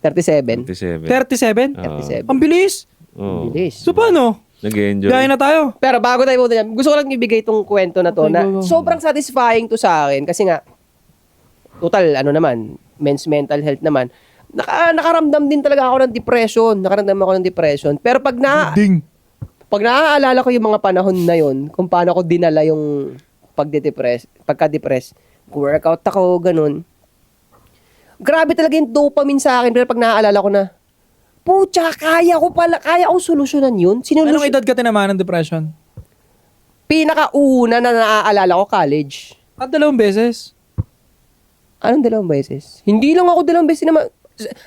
37. 37? 37. Ang bilis. Oh. Bilis. So paano? Nag-enjoy. Biyahe na tayo. Pero bago tayo punta dyan, gusto ko lang ibigay itong kwento na to Okay, na go. sobrang satisfying to sa akin kasi nga, total, men's mental health naman, nakaramdam din talaga ako ng depression. Pero pag naaalala ko yung mga panahon na yon, kung paano ko dinala yung pagka-depress, workout ako, ganun. Grabe talaga yung dopamine sa akin. Pero pag naaalala ko na, pucha, kaya ko solusyonan yun. Anong edad ka tinamaan ng depression? Pinakauna na naaalala ko, college. At 2 beses. Anong 2 beses? Hindi lang ako 2 beses naman.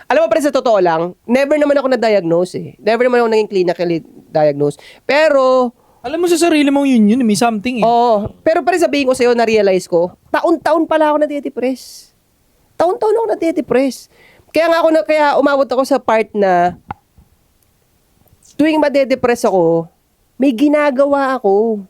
Alam mo pa rin sa totoo lang, never naman ako na-diagnose eh. Never naman ako naging clinically diagnosed. Pero, Alam mo sa sarili mong yun, may something eh. oo. Pero pa rin sabihin ko sa'yo, na-realize ko, taon-taon pala ako nade-depress. Taon-taon ako nade-depress. Kaya umabot ako sa part na, tuwing made-depress ako, may ginagawa ako.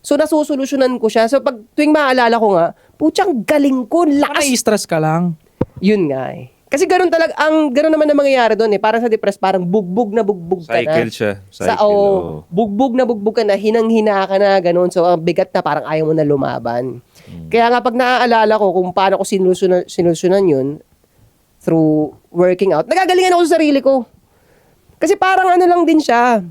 So, nasusolusyonan ko siya. So, tuwing maalala ko nga, putsang galing ko, Baka lakas. nai-stress ka lang. Yun nga eh. Kasi ganun naman ang mangyayari doon eh. Parang sa depressed, parang bugbog na bugbog ka na. Cycle siya. Cycle, oo. Bugbog na bugbog ka na, hinang-hina ka na, ganun. So, ang bigat na, parang ayaw mo na lumaban. Kaya nga, pag naaalala ko kung paano ko sinusyonan yun, through working out, nagagalingan ako sa sarili ko. Kasi parang ano lang din siya,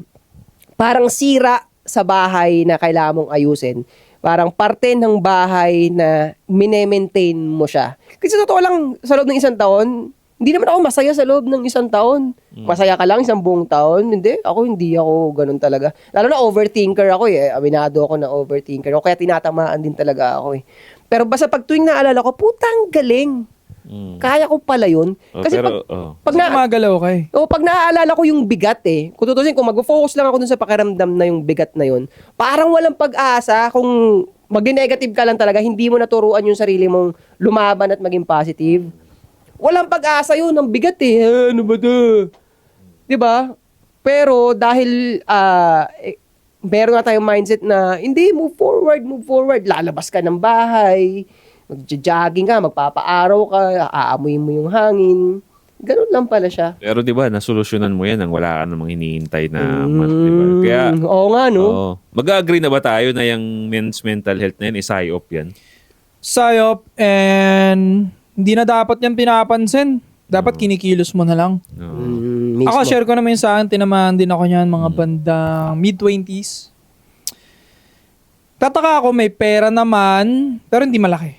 parang sira sa bahay na kailangan mong ayusin. Parang parte ng bahay na minemaintain mo siya. Kasi totoo lang, sa loob ng isang taon, hindi naman ako masaya sa loob ng isang taon. Masaya ka lang isang buong taon. Hindi ako ganun talaga. Lalo na overthinker ako eh. Aminado ako na overthinker ako. Kaya tinatamaan din talaga ako eh. Pero basta pag tuwing naalala ko, putang galing. Kaya ko pala yun. Kasi pag Magalaw ka eh. pag naaalala ko yung bigat eh, kung tutusin, kung mag-focus lang ako dun sa pakiramdam na yung bigat na yun, parang walang pag-asa kung mag-negative ka lang talaga, hindi mo naturuan yung sarili mong lumaban at maging positive. Walang pag-asa yun, ang bigat eh. Ano ba to? Diba? Pero dahil meron nga tayong mindset na, hindi, move forward. Lalabas ka ng bahay, mag-jogging ka, magpapaaraw ka, aamuin mo yung hangin. Ganun lang pala siya. Pero di ba, nasolusyonan mo yan nang wala ka namang hinihintay na month, di ba? Kaya, oo nga, no? oo. Mag-agree na ba tayo na yung men's mental health na yan, psyop yan? Psyop, and hindi na dapat yan pinapansin. Dapat kinikilos mo na lang. Mismo. Ako, share ko naman yung sa akin, tinamaan din ako niyan, mga bandang mid-20s. Tataka ako, may pera naman, pero hindi malaki.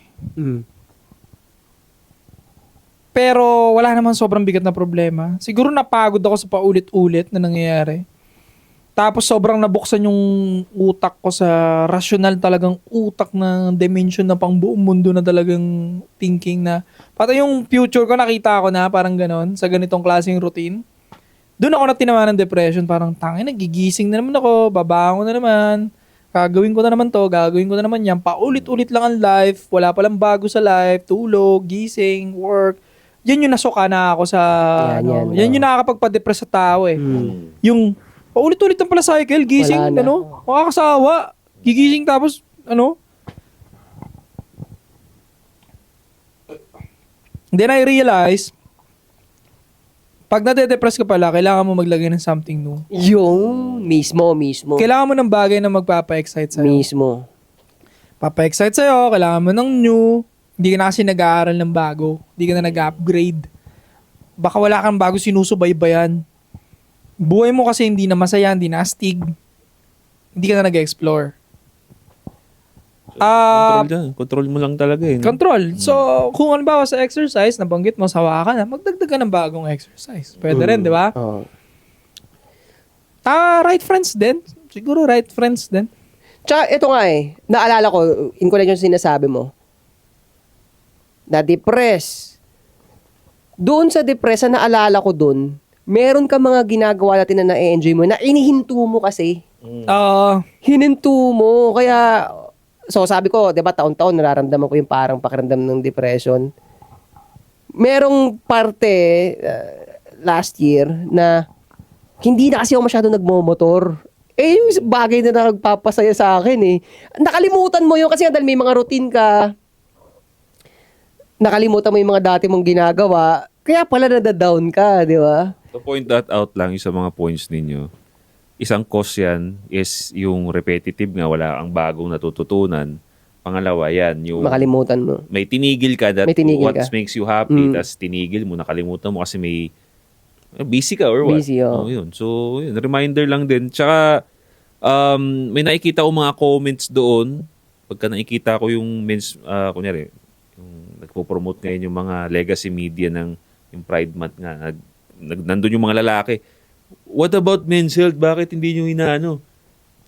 Pero wala naman sobrang bigat na problema. Siguro napagod ako sa paulit-ulit na nangyayari. Tapos sobrang nabuksan yung utak ko sa rational talagang utak na dimension na pang buong mundo na talagang thinking na pati yung future ko nakita ko na parang ganon sa ganitong klaseng routine. Doon ako na tinamaan ng depression. Parang tangin, nagigising na naman ako, babangon na naman. Gagawin ko na naman to, gagawin ko na naman yan. Paulit-ulit lang ang life, wala palang bago sa life, tulog, gising, work. Yan yung nasuka na ako sa, yan yung nakakapagpa-depress sa tao eh. Yung paulit-ulit lang pala cycle, gising, makakasawa, gigising tapos, Then I realize, pag nade-depress ka pala, kailangan mo maglagay ng something new. Yung mismo. Kailangan mo ng bagay na magpapa-excite sa'yo. Mismo. Papa-excite sa'yo, kailangan mo ng new. Hindi ka na kasi nag-aaral ng bago. Hindi ka na nag-upgrade. Baka wala kang bago sinusubaybayan. Buhay mo kasi hindi na masaya, hindi na astig. Hindi ka na nag-explore. Control mo lang talaga eh. Control. So, kung halimbawa sa exercise, nabanggit mo, sawa ka na, magdagdag ka ng bagong exercise. Pwede rin, di ba? Right friends din. Siguro right friends din. Tsaka, ito nga eh, naalala ko, in connection sa sinasabi mo, na-depress. Doon sa depress, naalala ko doon, meron ka mga ginagawa natin na na-enjoy mo, na inihinto mo kasi. Hininto mo. Kaya, so sabi ko, di ba, taon-taon nararamdaman ko yung parang pakiramdam ng depression. Merong parte last year na hindi na kasi ako masyado nagmomotor. Yung bagay na nagpapasaya sa akin eh. Nakalimutan mo yun kasi dahil may mga routine ka. Nakalimutan mo yung mga dati mong ginagawa. Kaya pala nadadown ka, di ba? To point that out lang yung sa mga points ninyo. Isang cause yan is yung repetitive nga, wala kang bagong natututunan. Pangalawa yan, yung Makalimutan mo. may tinigil ka that May tinigil what ka. makes you happy, tas tinigil mo, nakalimutan mo kasi may busy ka or what. Busy, oh. Yun. So, yun, reminder lang din. Tsaka, may nakikita ko mga comments doon. Pagka nakikita ko yung kunyari, yung nagpo-promote ngayon yung mga legacy media ng yung Pride Month nga, nandun yung mga lalaki. What about men's health? Bakit hindi nyo inaano?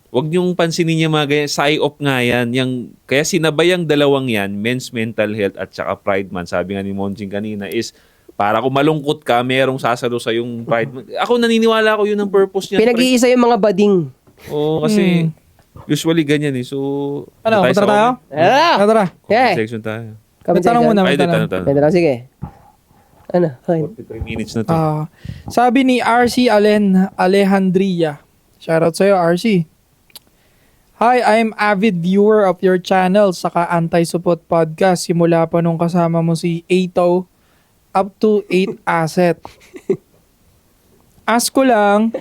Huwag niyong pansinin niya mga ganyan. Psy-op nga yan. Kaya sinabay ang dalawang yan, men's mental health at saka Pride Month. Sabi nga ni Monjing kanina is, para kung malungkot ka, merong sasalo sa yung Pride Month. Ako naniniwala ko yun ang purpose niya. Pinag-iisa yung mga bading. Oo, kasi usually ganyan eh. So, Punta tayo? Tara. Yeah. section tayo. May tanong muna. Ay, tanong. Tanong, sige. Ano? Fine. 43 minutes na to. Sabi ni RC Alejandria. Shoutout sa'yo, RC. Hi, I'm avid viewer of your channel saka Anti-Support Podcast. Simula pa nung kasama mo si Ato up to 8 asset. Ask ko lang,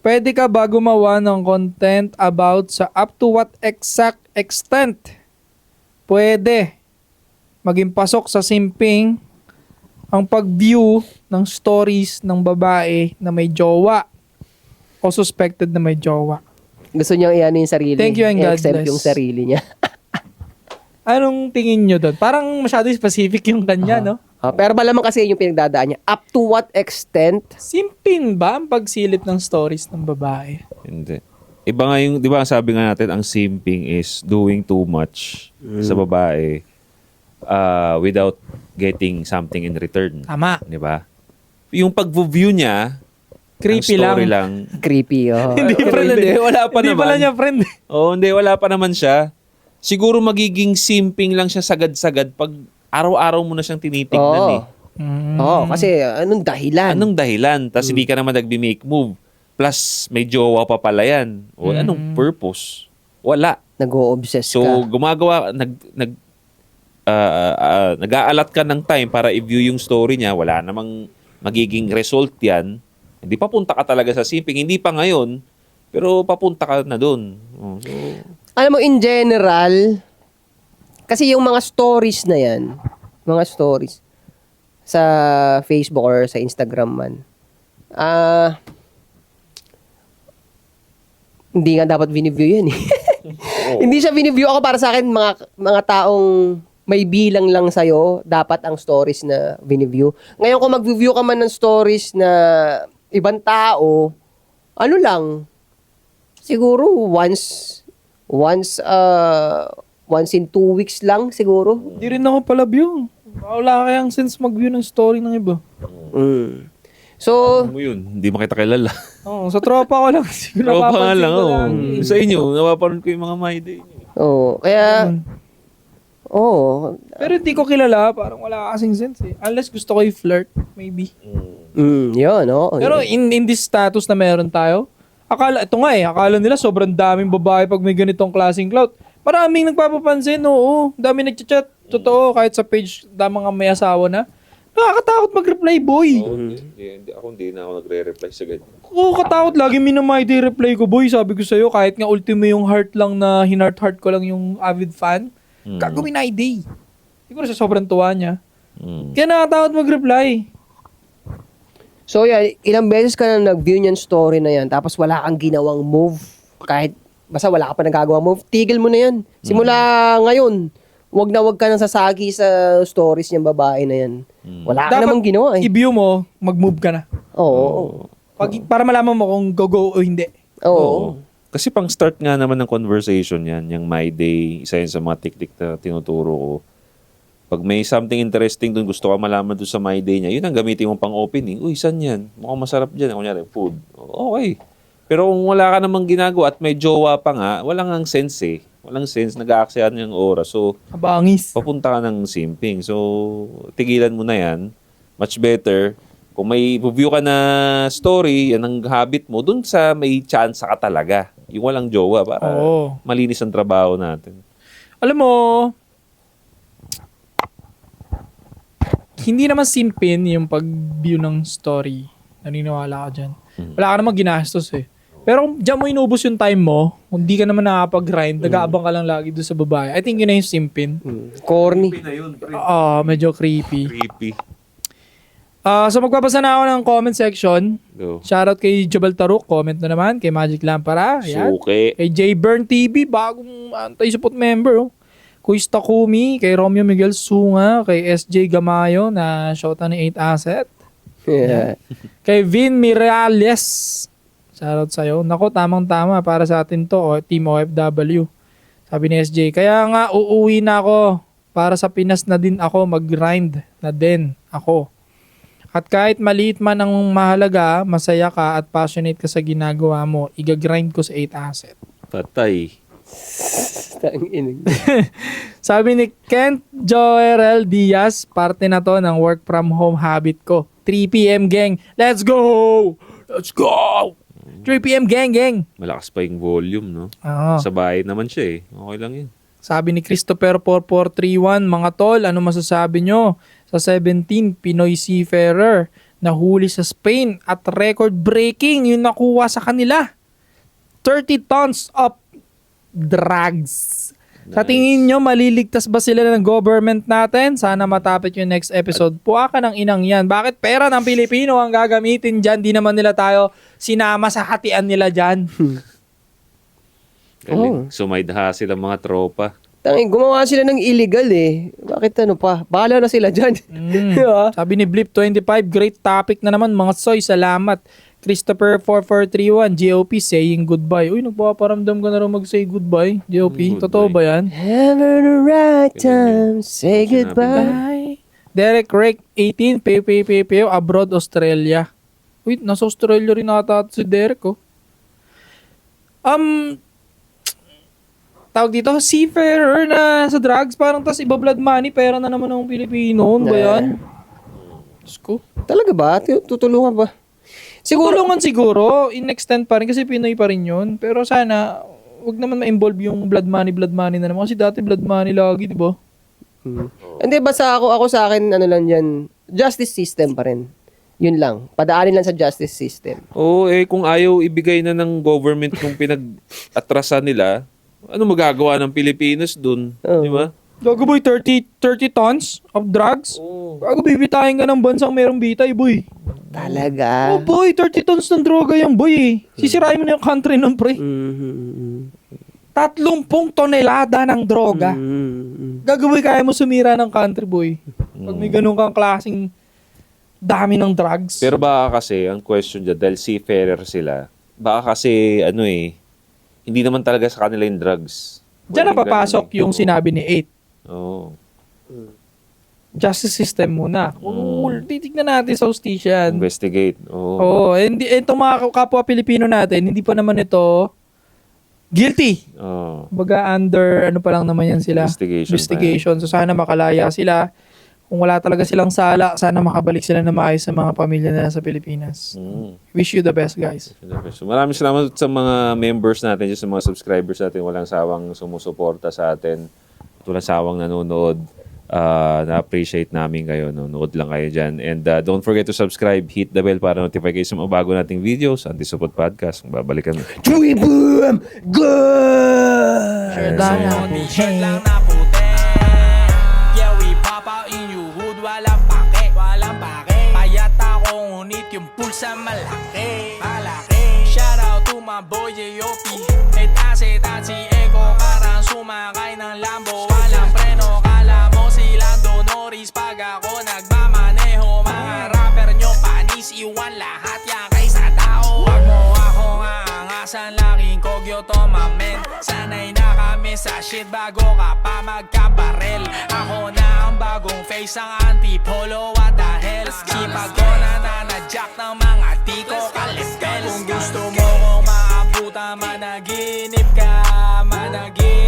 pwede ka ba gumawa ng content about sa up to what exact extent pwede maging pasok sa simping ang pag-view ng stories ng babae na may jowa o suspected na may jowa? Gusto niyang iyan yung sarili. Thank you and God I-accept bless. yung sarili niya. Anong tingin nyo doon? Parang masyado specific yung kanya, no? Pero malamang kasi yung pinagdadaan niya. Up to what extent? Simping ba ang pagsilip ng stories ng babae? Hindi. Iba nga yung, di ba sabi nga natin, ang simping is doing too much sa babae without getting something in return. Tama. Di ba? Yung pag-view niya, Creepy ang story lang. lang. Creepy, oh. Hindi friend. Hindi, wala pa Hindi naman. pala niya friend. Oo, hindi, wala pa naman siya. Siguro magiging simping lang siya sagad-sagad pag araw-araw mo na siyang tinitignan eh. Oo, kasi anong dahilan? Anong dahilan? Tapos hindi ka naman nagbi-make move. Plus, may jowa pa pala yan. O anong purpose? Wala. Nag-o-obsess So, ka. gumagawa, nag-aalat ka ng time para i-view yung story niya. Wala namang magiging result yan. Hindi papunta ka talaga sa simping. Hindi pa ngayon, pero papunta ka na dun. Oh, so, Alam mo, in general, kasi yung mga stories na yan, mga stories, sa Facebook or sa Instagram man, hindi nga dapat biniview yan eh. Hindi siya biniview. Ako para sa akin, mga taong may bilang lang sa'yo, dapat ang stories na biniview. Ngayon, kung mag-view ka man ng stories na ibang tao, ano lang, siguro once in 2 weeks lang siguro. Hindi rin ako pala view. Wala kayang sense mag-view ng story ng iba. So, ano mo yun? Hindi mo kita kilala. Oo, sa tropa ko lang. Siguro Tropa nga napapansin lang. ko Oh. lang. Sa inyo, napaparoon ko yung mga my day. kaya, Pero hindi ko kilala. Parang wala kasing sense eh. Unless gusto ko i-flirt, maybe. yun, Pero in this status na meron tayo, akala nila sobrang daming babae pag may ganitong klaseng clout. Maraming nagpapapansin, oo. Dami nagchat-chat. Totoo, kahit sa page, damang may asawa na. Nakakatakot mag-reply, boy. Ako hindi na ako nagre-reply sa ganyan. Oo, katakot. Lagi minamay di reply ko, boy. Sabi ko sa'yo, kahit nga ultimo yung heart lang na hinart-heart ko lang yung avid fan, gagawin na day. Siguro sa sobrang tuwa niya. Kaya nakakatakot mag-reply. So, ilang beses ka na nag-view niyan story na yan, tapos wala kang ginawang move, kahit, basta wala ka pa nagagawang move, tigil mo na yan. Simula ngayon, wag ka nang sasagi sa stories niyang babae na yan. Wala ka Dapat namang ginawa eh. I-view mo, mag-move ka na. Oo. Para malaman mo kung go-go o hindi. Oo. Kasi pang start nga naman ng conversation yan, yung My Day, isa yun sa mga tiktik na tinuturo ko. Pag may something interesting dun, gusto ka malaman dun sa My Day niya, yun ang gamitin mo pang opening. Uy, saan yan? Mukhang masarap dyan. Kunyari, food. Okay. Pero kung wala ka namang ginagawa at may jowa pa nga, walang ang sense eh. Walang sense, nag-aaksaya yung oras. So, Abangis. papunta ka ng simping. So, tigilan mo na yan. Much better. Kung may view ka na story, yan ang habit mo, dun sa may chance ka talaga. Yung walang jowa para malinis ang trabaho natin. Alam mo, hindi naman simpin yung pag-view ng story. Naniniwala ka dyan. Wala ka naman ginastos eh. Pero kung dyan mo inubos yung time mo, kung di ka naman nakapag-grind, nag-aabang ka lang lagi doon sa babae. I think yun na yung simpin. Corny. Medyo creepy. Creepy. So magpapasa na ako ng comment section. Go. Shoutout kay Jabal Taruk, comment na naman. Kay Magic Lampara, ayan. Suke. Kay J Burn TV, bagong anti-support member. Kuis Takumi, kay Romeo Miguel Sunga, kay SJ Gamayo na shota ni 8 Asset. Yeah. Kay Vin Mirales. Shoutout sa'yo. Nako, tamang-tama para sa atin to, Team OFW. Sabi ni SJ, kaya nga uuwi na ako para sa Pinas na din ako mag-grind na din ako. At kahit maliit man ang mahalaga, masaya ka at passionate ka sa ginagawa mo, igagrind ko sa 8 Asset. Patay. Sabi ni Kent Joerel Diaz, parte na to ng work from home habit ko. 3 p.m. gang, let's go! Let's go! 3 p.m. gang. Malakas pa yung volume, no? Oo. Sa bahay naman siya eh. Okay lang yun. Sabi ni Christopher 4431, mga tol, ano masasabi nyo Sa 17, Pinoy seafarer nahuli sa Spain at record-breaking yung nakuha sa kanila. 30 tons of drugs. Sa tingin nyo, maliligtas ba sila ng government natin? Sana matapit yung next episode. Puwaka ng inang yan. Bakit pera ng Pilipino ang gagamitin dyan? Di naman nila tayo sinama sa hatian nila dyan. Galing. Sumaydha sila mga tropa. Gumawa sila ng illegal eh. Bakit ano pa? Bahala na sila dyan. Di ba? Sabi ni Blip25, great topic na naman mga soy. Salamat. Christopher 4431, GOP saying goodbye. Uy, nagpaparamdam ka na rin mag-say goodbye. GOP, totoo ba yan? Ever the right time, say goodbye. Bye. Derek Rake 18, Pew, abroad, Australia. Uy, nasa Australia rin ata si Derek, oh. Tawag dito, seafarer na sa drugs, parang tas iba blood money, pera na naman ng Pilipino. Ano ba yan? Diyos ko. Talaga ba? Tutulungan ba? Tulungan siguro, in-extend pa rin kasi Pinoy pa rin yun. Pero sana, wag naman ma-involve yung blood money na naman. Kasi dati blood money lagi, di ba? Hindi, basta ako sa akin, ano lang yan, justice system pa rin. Yun lang. Padaanin lang sa justice system. Oo, kung ayaw ibigay na ng government yung pinag-atrasan nila, ano magagawa ng Pilipinos dun? Di ba? Gago boy, 30 tons of drugs? Gago, bibitayin ka ng bansang merong bitay, boy. Talaga? Oh boy, 30 tons ng droga yung boy eh. Sisirain mo na yung country nun, pre. 30 tonelada ng droga. Gagawin kaya mo sumira ng country, boy. Pag may ganun kang klaseng dami ng drugs. Pero baka kasi, ang question dyan, dahil seafarer sila, baka kasi, hindi naman talaga sa kanila yung drugs. Diyan na papasok yung sinabi ni 8. Oo. Justice system muna. Titignan natin sa hustisya. Investigate. Oo. Oo, hindi itong mga kapwa Pilipino natin, hindi pa naman ito guilty. Oo. Baga under ano pa lang naman yan sila. Investigation So sana makalaya sila. Kung wala talaga silang sala, sana makabalik sila na maayos sa mga pamilya nila sa Pilipinas. Wish you the best, guys. So, maraming salamat sa mga members natin, sa mga subscribers natin, walang sawang sumusuporta sa atin, walang sawang nanonood. Na-appreciate namin kayo. Nood lang kayo dyan. And don't forget to subscribe, hit the bell para notify kayo sa mga bago nating videos. Anti-Support Podcast. Babalikan. Chewy boom! Go! Sure, dahil T-shirt lang na puti. Yeah, we pop out in your hood. Walang pake, walang pake. Payat ako, ngunit yung pulsa malaki. Shout out to my boy J.O.P. Et si Eko, karang sumakay ng Lambo. Walang preno, kala mo si Lando Norris. Pag ako nagmamaneho, mga rapper nyo panis. Iwan lahat yan kaysa tao. Wag mo akong aangasan, laking kogyo to mamen. Sanay na kami sa shit bago ka pa magkabarel. Ako na ang bagong face, ang antipolo, what the hell. Sipag ko na nanadyak ng mga tiko kalipel. Kung gusto mo kong maabutan, managinip ka, managinip.